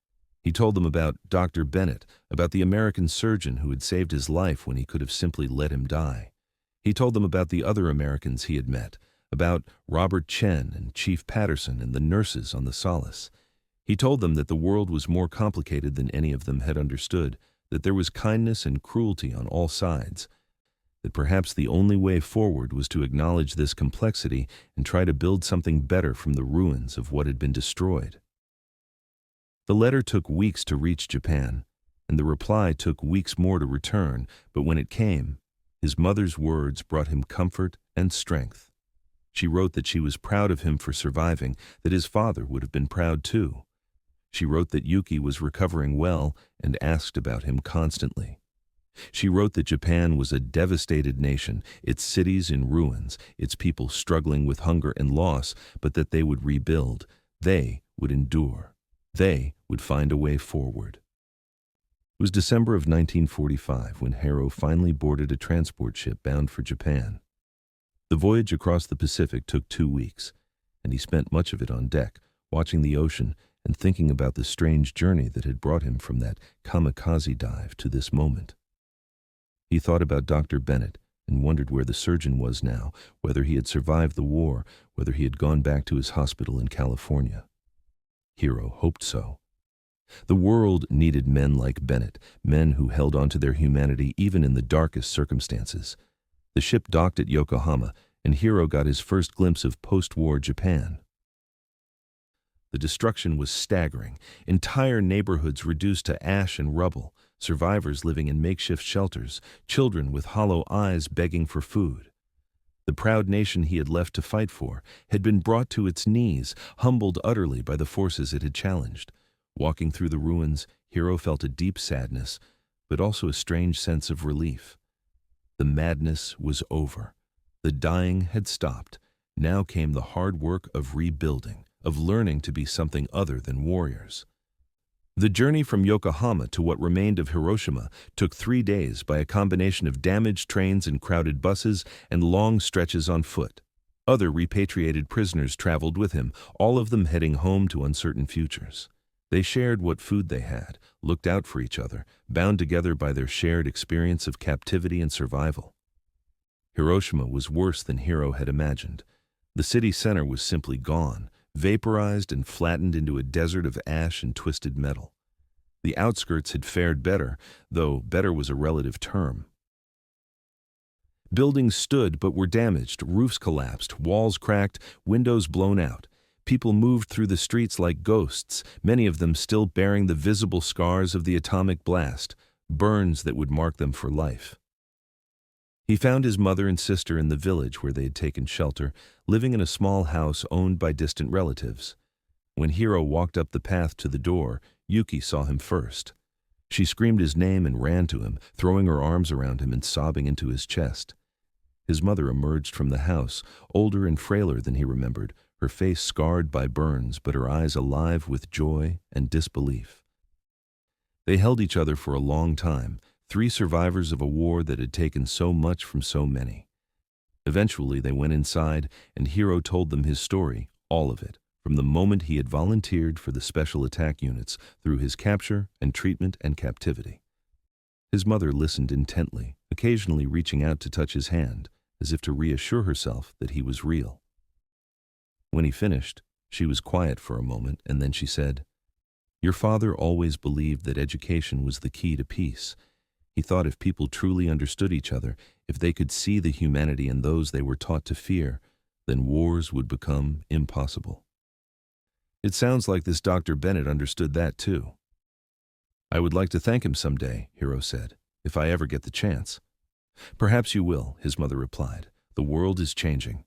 He told them about Dr. Bennett, about the American surgeon who had saved his life when he could have simply let him die. He told them about the other Americans he had met, about Robert Chen and Chief Patterson and the nurses on the Solace. He told them that the world was more complicated than any of them had understood, that there was kindness and cruelty on all sides, that perhaps the only way forward was to acknowledge this complexity and try to build something better from the ruins of what had been destroyed. The letter took weeks to reach Japan, and the reply took weeks more to return, but when it came, his mother's words brought him comfort and strength. She wrote that she was proud of him for surviving, that his father would have been proud too. She wrote that Yuki was recovering well and asked about him constantly. She wrote that Japan was a devastated nation, its cities in ruins, its people struggling with hunger and loss, but that they would rebuild, they would endure, they would find a way forward. It was December of 1945 when Hiro finally boarded a transport ship bound for Japan. The voyage across the Pacific took 2 weeks, and he spent much of it on deck, watching the ocean and thinking about the strange journey that had brought him from that kamikaze dive to this moment. He thought about Dr. Bennett and wondered where the surgeon was now, whether he had survived the war, whether he had gone back to his hospital in California. Hiro hoped so. The world needed men like Bennett, men who held on to their humanity even in the darkest circumstances. The ship docked at Yokohama, and Hiro got his first glimpse of post-war Japan. The destruction was staggering. Entire neighborhoods reduced to ash and rubble, survivors living in makeshift shelters, children with hollow eyes begging for food. The proud nation he had left to fight for had been brought to its knees, humbled utterly by the forces it had challenged. Walking through the ruins, Hiro felt a deep sadness, but also a strange sense of relief. The madness was over. The dying had stopped. Now came the hard work of rebuilding, of learning to be something other than warriors. The journey from Yokohama to what remained of Hiroshima took 3 days by a combination of damaged trains and crowded buses and long stretches on foot. Other repatriated prisoners traveled with him, all of them heading home to uncertain futures. They shared what food they had, looked out for each other, bound together by their shared experience of captivity and survival. Hiroshima was worse than Hiro had imagined. The city center was simply gone, vaporized and flattened into a desert of ash and twisted metal. The outskirts had fared better, though better was a relative term. Buildings stood but were damaged, roofs collapsed, walls cracked, windows blown out. People moved through the streets like ghosts, many of them still bearing the visible scars of the atomic blast, burns that would mark them for life. He found his mother and sister in the village where they had taken shelter, living in a small house owned by distant relatives. When Hiro walked up the path to the door, Yuki saw him first. She screamed his name and ran to him, throwing her arms around him and sobbing into his chest. His mother emerged from the house, older and frailer than he remembered, her face scarred by burns but her eyes alive with joy and disbelief. They held each other for a long time, three survivors of a war that had taken so much from so many. Eventually they went inside, and Hiro told them his story, all of it, from the moment he had volunteered for the special attack units through his capture and treatment and captivity. His mother listened intently, occasionally reaching out to touch his hand, as if to reassure herself that he was real. When he finished, she was quiet for a moment, and then she said, "Your father always believed that education was the key to peace. He thought if people truly understood each other, if they could see the humanity in those they were taught to fear, then wars would become impossible." It sounds like this Dr. Bennett understood that too. "I would like to thank him someday," Hiro said, "if I ever get the chance." "Perhaps you will," his mother replied. "The world is changing.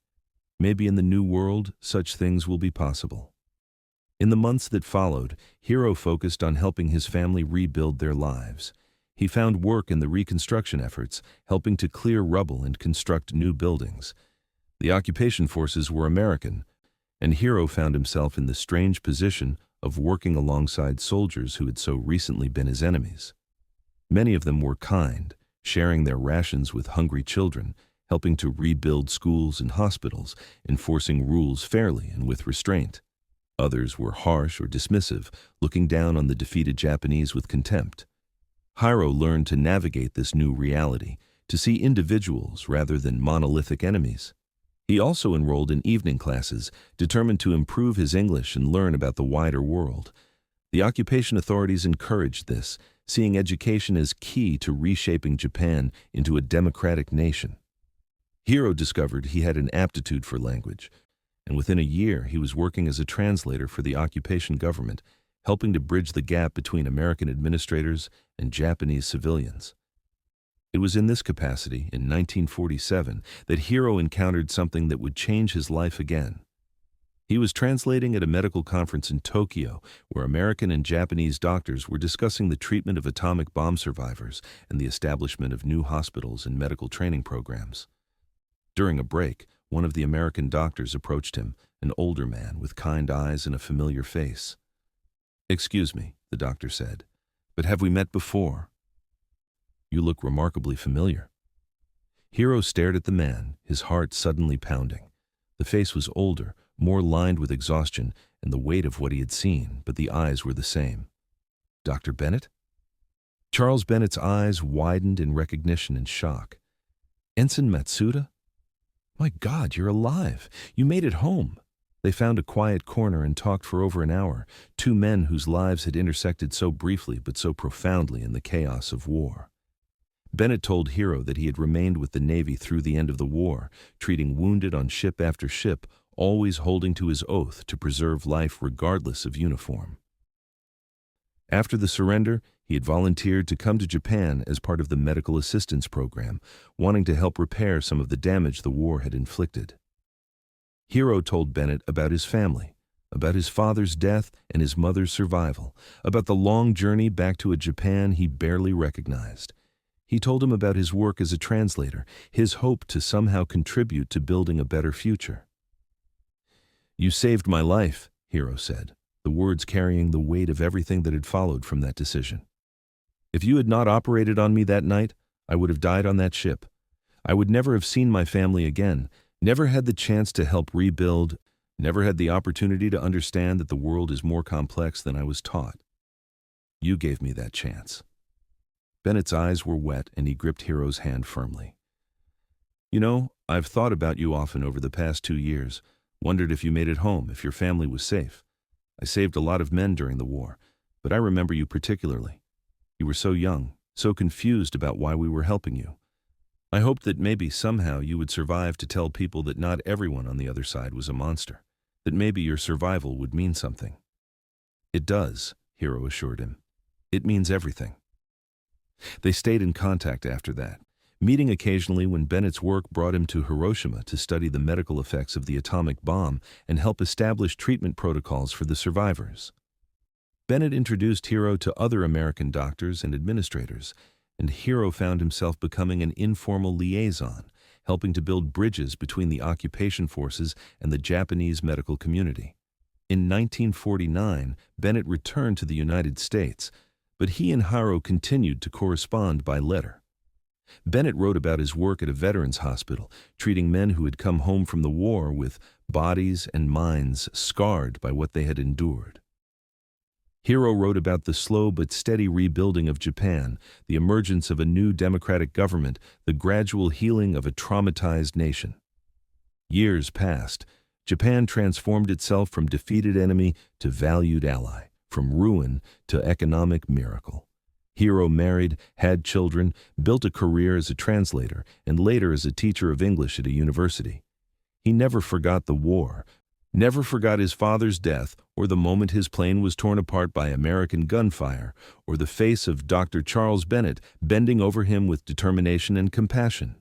Maybe in the new world, such things will be possible." In the months that followed, Hiro focused on helping his family rebuild their lives. He found work in the reconstruction efforts, helping to clear rubble and construct new buildings. The occupation forces were American, and Hiro found himself in the strange position of working alongside soldiers who had so recently been his enemies. Many of them were kind, sharing their rations with hungry children, helping to rebuild schools and hospitals, enforcing rules fairly and with restraint. Others were harsh or dismissive, looking down on the defeated Japanese with contempt. Hiro learned to navigate this new reality, to see individuals rather than monolithic enemies. He also enrolled in evening classes, determined to improve his English and learn about the wider world. The occupation authorities encouraged this, seeing education as key to reshaping Japan into a democratic nation. Hiro discovered he had an aptitude for language, and within a year he was working as a translator for the occupation government, helping to bridge the gap between American administrators and Japanese civilians. It was in this capacity, in 1947, that Hiro encountered something that would change his life again. He was translating at a medical conference in Tokyo, where American and Japanese doctors were discussing the treatment of atomic bomb survivors and the establishment of new hospitals and medical training programs. During a break, one of the American doctors approached him, an older man with kind eyes and a familiar face. "Excuse me," the doctor said, "but have we met before? You look remarkably familiar." Hiro stared at the man, his heart suddenly pounding. The face was older, more lined with exhaustion and the weight of what he had seen, but the eyes were the same. "Dr. Bennett?" Charles Bennett's eyes widened in recognition and shock. "Ensign Matsuda? My God, you're alive! You made it home!" They found a quiet corner and talked for over an hour, two men whose lives had intersected so briefly but so profoundly in the chaos of war. Bennett told Hiro that he had remained with the Navy through the end of the war, treating wounded on ship after ship, always holding to his oath to preserve life regardless of uniform. After the surrender, he had volunteered to come to Japan as part of the medical assistance program, wanting to help repair some of the damage the war had inflicted. Hiro told Bennett about his family, about his father's death and his mother's survival, about the long journey back to a Japan he barely recognized. He told him about his work as a translator, his hope to somehow contribute to building a better future. "You saved my life," Hiro said, the words carrying the weight of everything that had followed from that decision. "If you had not operated on me that night, I would have died on that ship. I would never have seen my family again, never had the chance to help rebuild, never had the opportunity to understand that the world is more complex than I was taught. You gave me that chance." Bennett's eyes were wet and he gripped Hiro's hand firmly. "You know, I've thought about you often over the past 2 years, wondered if you made it home, if your family was safe. I saved a lot of men during the war, but I remember you particularly. You were so young, so confused about why we were helping you. I hoped that maybe somehow you would survive to tell people that not everyone on the other side was a monster, that maybe your survival would mean something." "It does," Hiro assured him. "It means everything." They stayed in contact after that, meeting occasionally when Bennett's work brought him to Hiroshima to study the medical effects of the atomic bomb and help establish treatment protocols for the survivors. Bennett introduced Hiro to other American doctors and administrators, and Hiro found himself becoming an informal liaison, helping to build bridges between the occupation forces and the Japanese medical community. In 1949, Bennett returned to the United States, but he and Hiro continued to correspond by letter. Bennett wrote about his work at a veterans hospital, treating men who had come home from the war with bodies and minds scarred by what they had endured. Hiro wrote about the slow but steady rebuilding of Japan, the emergence of a new democratic government, the gradual healing of a traumatized nation. Years passed. Japan transformed itself from defeated enemy to valued ally, from ruin to economic miracle. Hiro married, had children, built a career as a translator, and later as a teacher of English at a university. He never forgot the war, never forgot his father's death, or the moment his plane was torn apart by American gunfire, or the face of Dr. Charles Bennett bending over him with determination and compassion.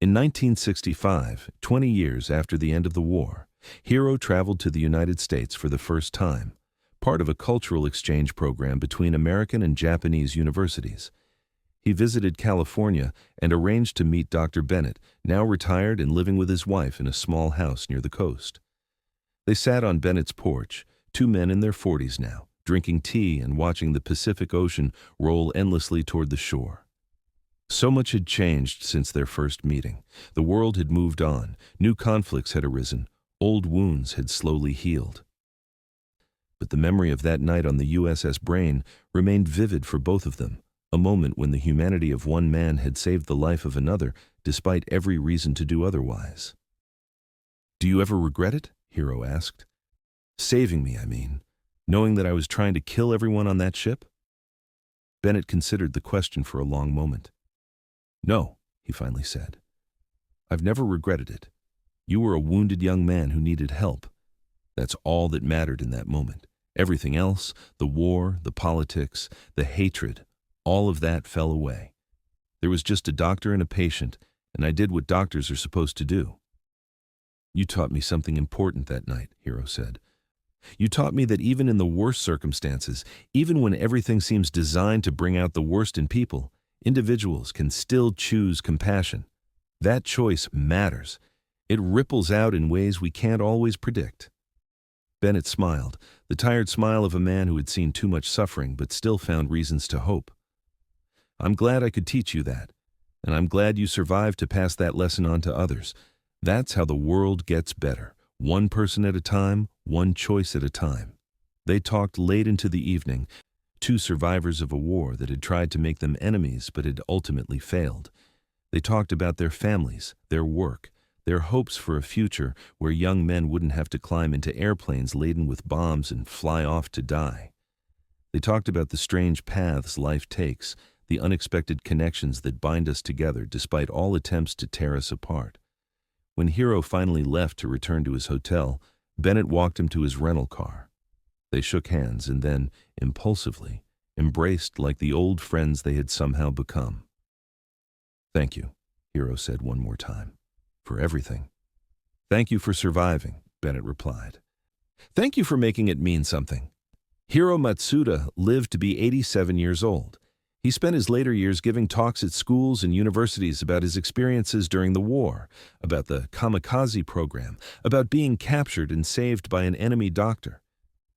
In 1965, 20 years after the end of the war, Hiro traveled to the United States for the first time, part of a cultural exchange program between American and Japanese universities. He visited California and arranged to meet Dr. Bennett, now retired and living with his wife in a small house near the coast. They sat on Bennett's porch, two men in their 40s now, drinking tea and watching the Pacific Ocean roll endlessly toward the shore. So much had changed since their first meeting. The world had moved on, new conflicts had arisen, old wounds had slowly healed. But the memory of that night on the USS Braine remained vivid for both of them, a moment when the humanity of one man had saved the life of another, despite every reason to do otherwise. "Do you ever regret it?" Hiro asked. "Saving me, I mean. Knowing that I was trying to kill everyone on that ship?" Bennett considered the question for a long moment. "No," he finally said. "I've never regretted it. You were a wounded young man who needed help. That's all that mattered in that moment. Everything else, the war, the politics, the hatred, all of that fell away. There was just a doctor and a patient, and I did what doctors are supposed to do." "You taught me something important that night," Hiro said. "You taught me that even in the worst circumstances, even when everything seems designed to bring out the worst in people, individuals can still choose compassion. That choice matters. It ripples out in ways we can't always predict." Bennett smiled, the tired smile of a man who had seen too much suffering but still found reasons to hope. "I'm glad I could teach you that, and I'm glad you survived to pass that lesson on to others. That's how the world gets better, one person at a time, one choice at a time." They talked late into the evening, two survivors of a war that had tried to make them enemies but had ultimately failed. They talked about their families, their work, their hopes for a future where young men wouldn't have to climb into airplanes laden with bombs and fly off to die. They talked about the strange paths life takes, the unexpected connections that bind us together despite all attempts to tear us apart. When Hiro finally left to return to his hotel, Bennett walked him to his rental car. They shook hands and then, impulsively, embraced like the old friends they had somehow become. "Thank you," Hiro said one more time, "for everything." "Thank you for surviving," Bennett replied. "Thank you for making it mean something." Hiro Matsuda lived to be 87 years old. He spent his later years giving talks at schools and universities about his experiences during the war, about the Kamikaze program, about being captured and saved by an enemy doctor.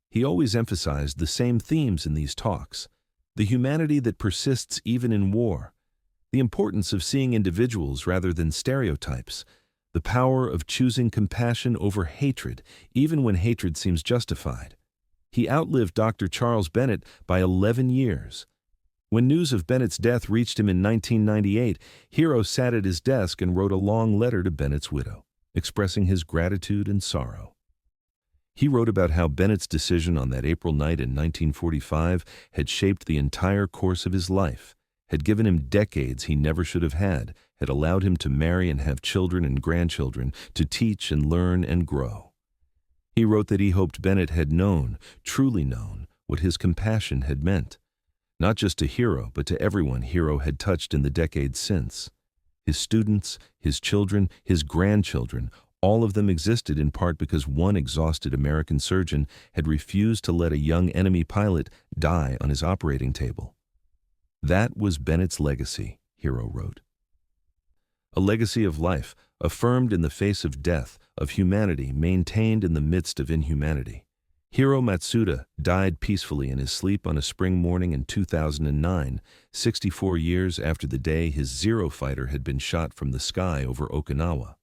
He always emphasized the same themes in these talks: the humanity that persists even in war, the importance of seeing individuals rather than stereotypes, the power of choosing compassion over hatred, even when hatred seems justified. He outlived Dr. Charles Bennett by 11 years. When news of Bennett's death reached him in 1998, Hiro sat at his desk and wrote a long letter to Bennett's widow, expressing his gratitude and sorrow. He wrote about how Bennett's decision on that April night in 1945 had shaped the entire course of his life, had given him decades he never should have had allowed him to marry and have children and grandchildren, to teach and learn and grow. He wrote that he hoped Bennett had known, truly known, what his compassion had meant. Not just to Hiro, but to everyone Hiro had touched in the decades since. His students, his children, his grandchildren, all of them existed in part because one exhausted American surgeon had refused to let a young enemy pilot die on his operating table. That was Bennett's legacy, Hiro wrote. A legacy of life, affirmed in the face of death, of humanity maintained in the midst of inhumanity. Hiro Matsuda died peacefully in his sleep on a spring morning in 2009, 64 years after the day his Zero fighter had been shot from the sky over Okinawa.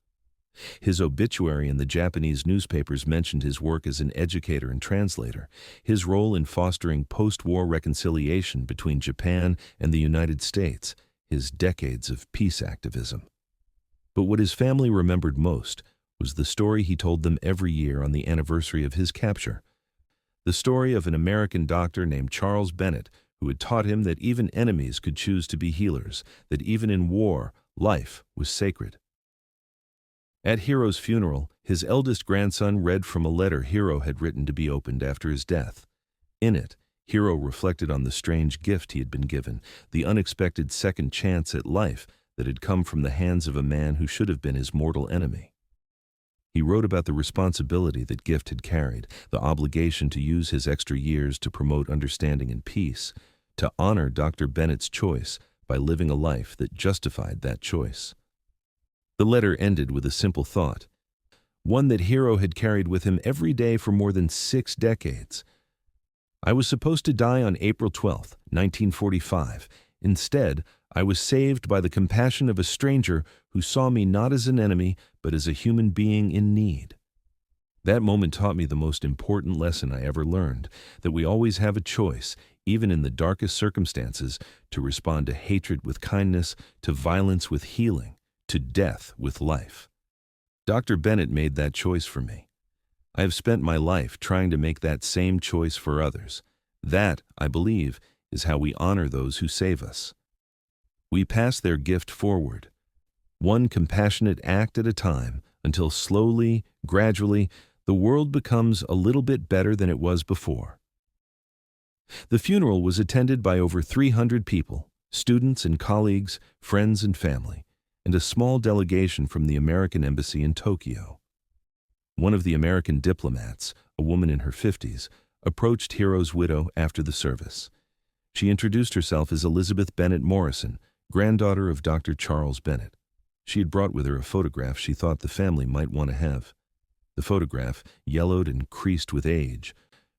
His obituary in the Japanese newspapers mentioned his work as an educator and translator, his role in fostering post-war reconciliation between Japan and the United States, his decades of peace activism. But what his family remembered most was the story he told them every year on the anniversary of his capture. The story of an American doctor named Charles Bennett who had taught him that even enemies could choose to be healers, that even in war, life was sacred. At Hiro's funeral, his eldest grandson read from a letter Hiro had written to be opened after his death. In it, Hiro reflected on the strange gift he had been given, the unexpected second chance at life that had come from the hands of a man who should have been his mortal enemy. He wrote about the responsibility that gift had carried, the obligation to use his extra years to promote understanding and peace, to honor Dr. Bennett's choice by living a life that justified that choice. The letter ended with a simple thought, one that Hiro had carried with him every day for more than 6 decades. I was supposed to die on April 12, 1945. Instead, I was saved by the compassion of a stranger who saw me not as an enemy, but as a human being in need. That moment taught me the most important lesson I ever learned, that we always have a choice, even in the darkest circumstances, to respond to hatred with kindness, to violence with healing, to death with life. Dr. Bennett made that choice for me. I have spent my life trying to make that same choice for others. That, I believe, is how we honor those who save us. We pass their gift forward, one compassionate act at a time, until slowly, gradually, the world becomes a little bit better than it was before. The funeral was attended by over 300 people, students and colleagues, friends and family, and a small delegation from the American Embassy in Tokyo. One of the American diplomats, a woman in her 50s, approached Hiro's widow after the service. She introduced herself as Elizabeth Bennett Morrison, granddaughter of Dr. Charles Bennett. She had brought with her a photograph she thought the family might want to have. The photograph, yellowed and creased with age,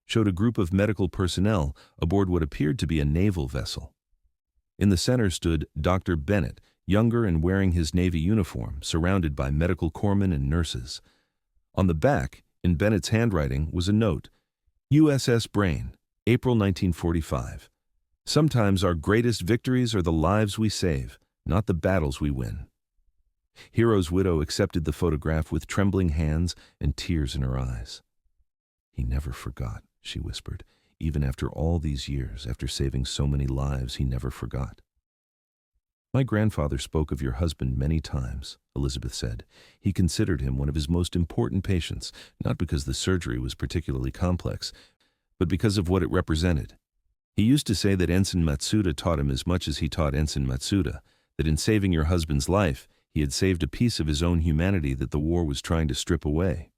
showed a group of medical personnel aboard what appeared to be a naval vessel. In the center stood Dr. Bennett, younger and wearing his Navy uniform, surrounded by medical corpsmen and nurses. On the back, in Bennett's handwriting, was a note, USS Braine, April 1945. Sometimes our greatest victories are the lives we save, not the battles we win. Hiro's widow accepted the photograph with trembling hands and tears in her eyes. He never forgot, she whispered. Even after all these years, after saving so many lives, he never forgot. My grandfather spoke of your husband many times, Elizabeth said. He considered him one of his most important patients, not because the surgery was particularly complex, but because of what it represented. He used to say that Ensign Matsuda taught him as much as he taught Ensign Matsuda, that in saving your husband's life, he had saved a piece of his own humanity that the war was trying to strip away.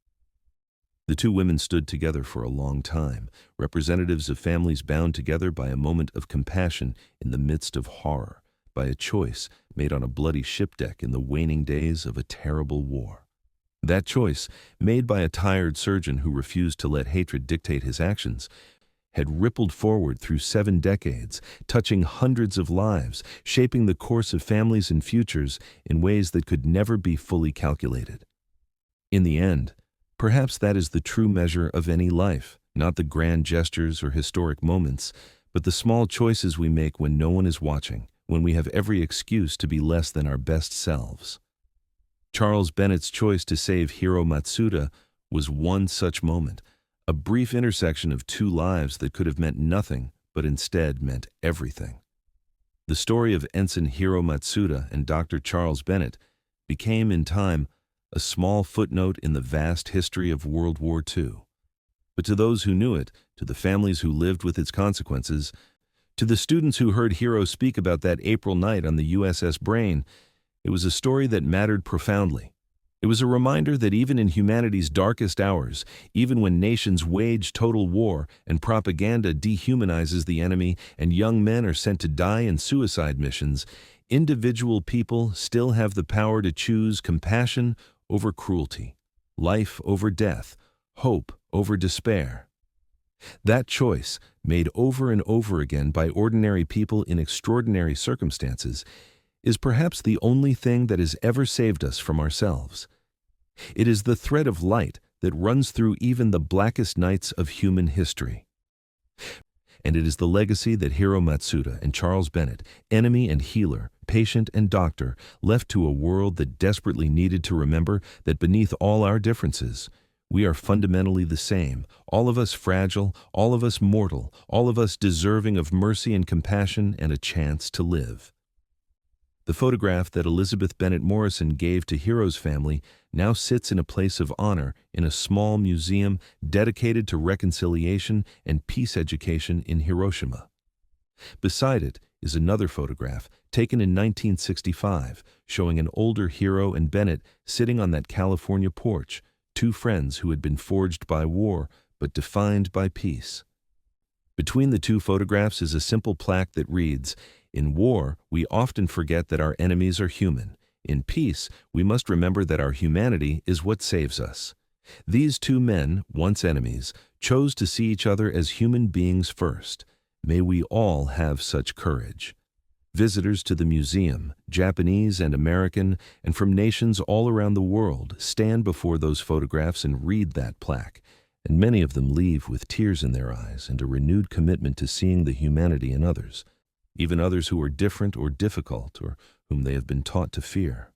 The two women stood together for a long time, representatives of families bound together by a moment of compassion in the midst of horror, by a choice made on a bloody ship deck in the waning days of a terrible war. That choice, made by a tired surgeon who refused to let hatred dictate his actions, had rippled forward through 7 decades, touching hundreds of lives, shaping the course of families and futures in ways that could never be fully calculated. In the end, perhaps that is the true measure of any life, not the grand gestures or historic moments, but the small choices we make when no one is watching, when we have every excuse to be less than our best selves. Charles Bennett's choice to save Hiro Matsuda was one such moment, a brief intersection of 2 lives that could have meant nothing, but instead meant everything. The story of Ensign Hiro Matsuda and Dr. Charles Bennett became, in time, a small footnote in the vast history of World War II. But to those who knew it, to the families who lived with its consequences, to the students who heard Hiro speak about that April night on the USS Braine, it was a story that mattered profoundly. It was a reminder that even in humanity's darkest hours, even when nations wage total war and propaganda dehumanizes the enemy and young men are sent to die in suicide missions, individual people still have the power to choose compassion over cruelty, life over death, hope over despair. That choice, made over and over again by ordinary people in extraordinary circumstances, is perhaps the only thing that has ever saved us from ourselves. It is the thread of light that runs through even the blackest nights of human history. And it is the legacy that Hiro Matsuda and Charles Bennett, enemy and healer, patient and doctor, left to a world that desperately needed to remember that beneath all our differences, we are fundamentally the same, all of us fragile, all of us mortal, all of us deserving of mercy and compassion and a chance to live. The photograph that Elizabeth Bennett Morrison gave to Hiro's family now sits in a place of honor in a small museum dedicated to reconciliation and peace education in Hiroshima. Beside it is another photograph taken in 1965 showing an older Hiro and Bennett sitting on that California porch, two friends who had been forged by war but defined by peace. Between the two photographs is a simple plaque that reads, "In war, we often forget that our enemies are human. In peace, we must remember that our humanity is what saves us." These two men, once enemies, chose to see each other as human beings first. May we all have such courage. Visitors to the museum, Japanese and American, and from nations all around the world, stand before those photographs and read that plaque, and many of them leave with tears in their eyes and a renewed commitment to seeing the humanity in others, even others who are different or difficult or whom they have been taught to fear.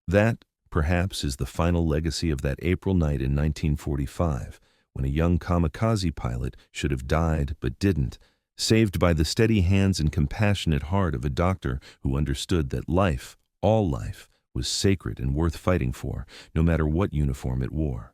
That, perhaps, is the final legacy of that April night in 1945, when a young kamikaze pilot should have died but didn't, saved by the steady hands and compassionate heart of a doctor who understood that life, all life, was sacred and worth fighting for, no matter what uniform it wore.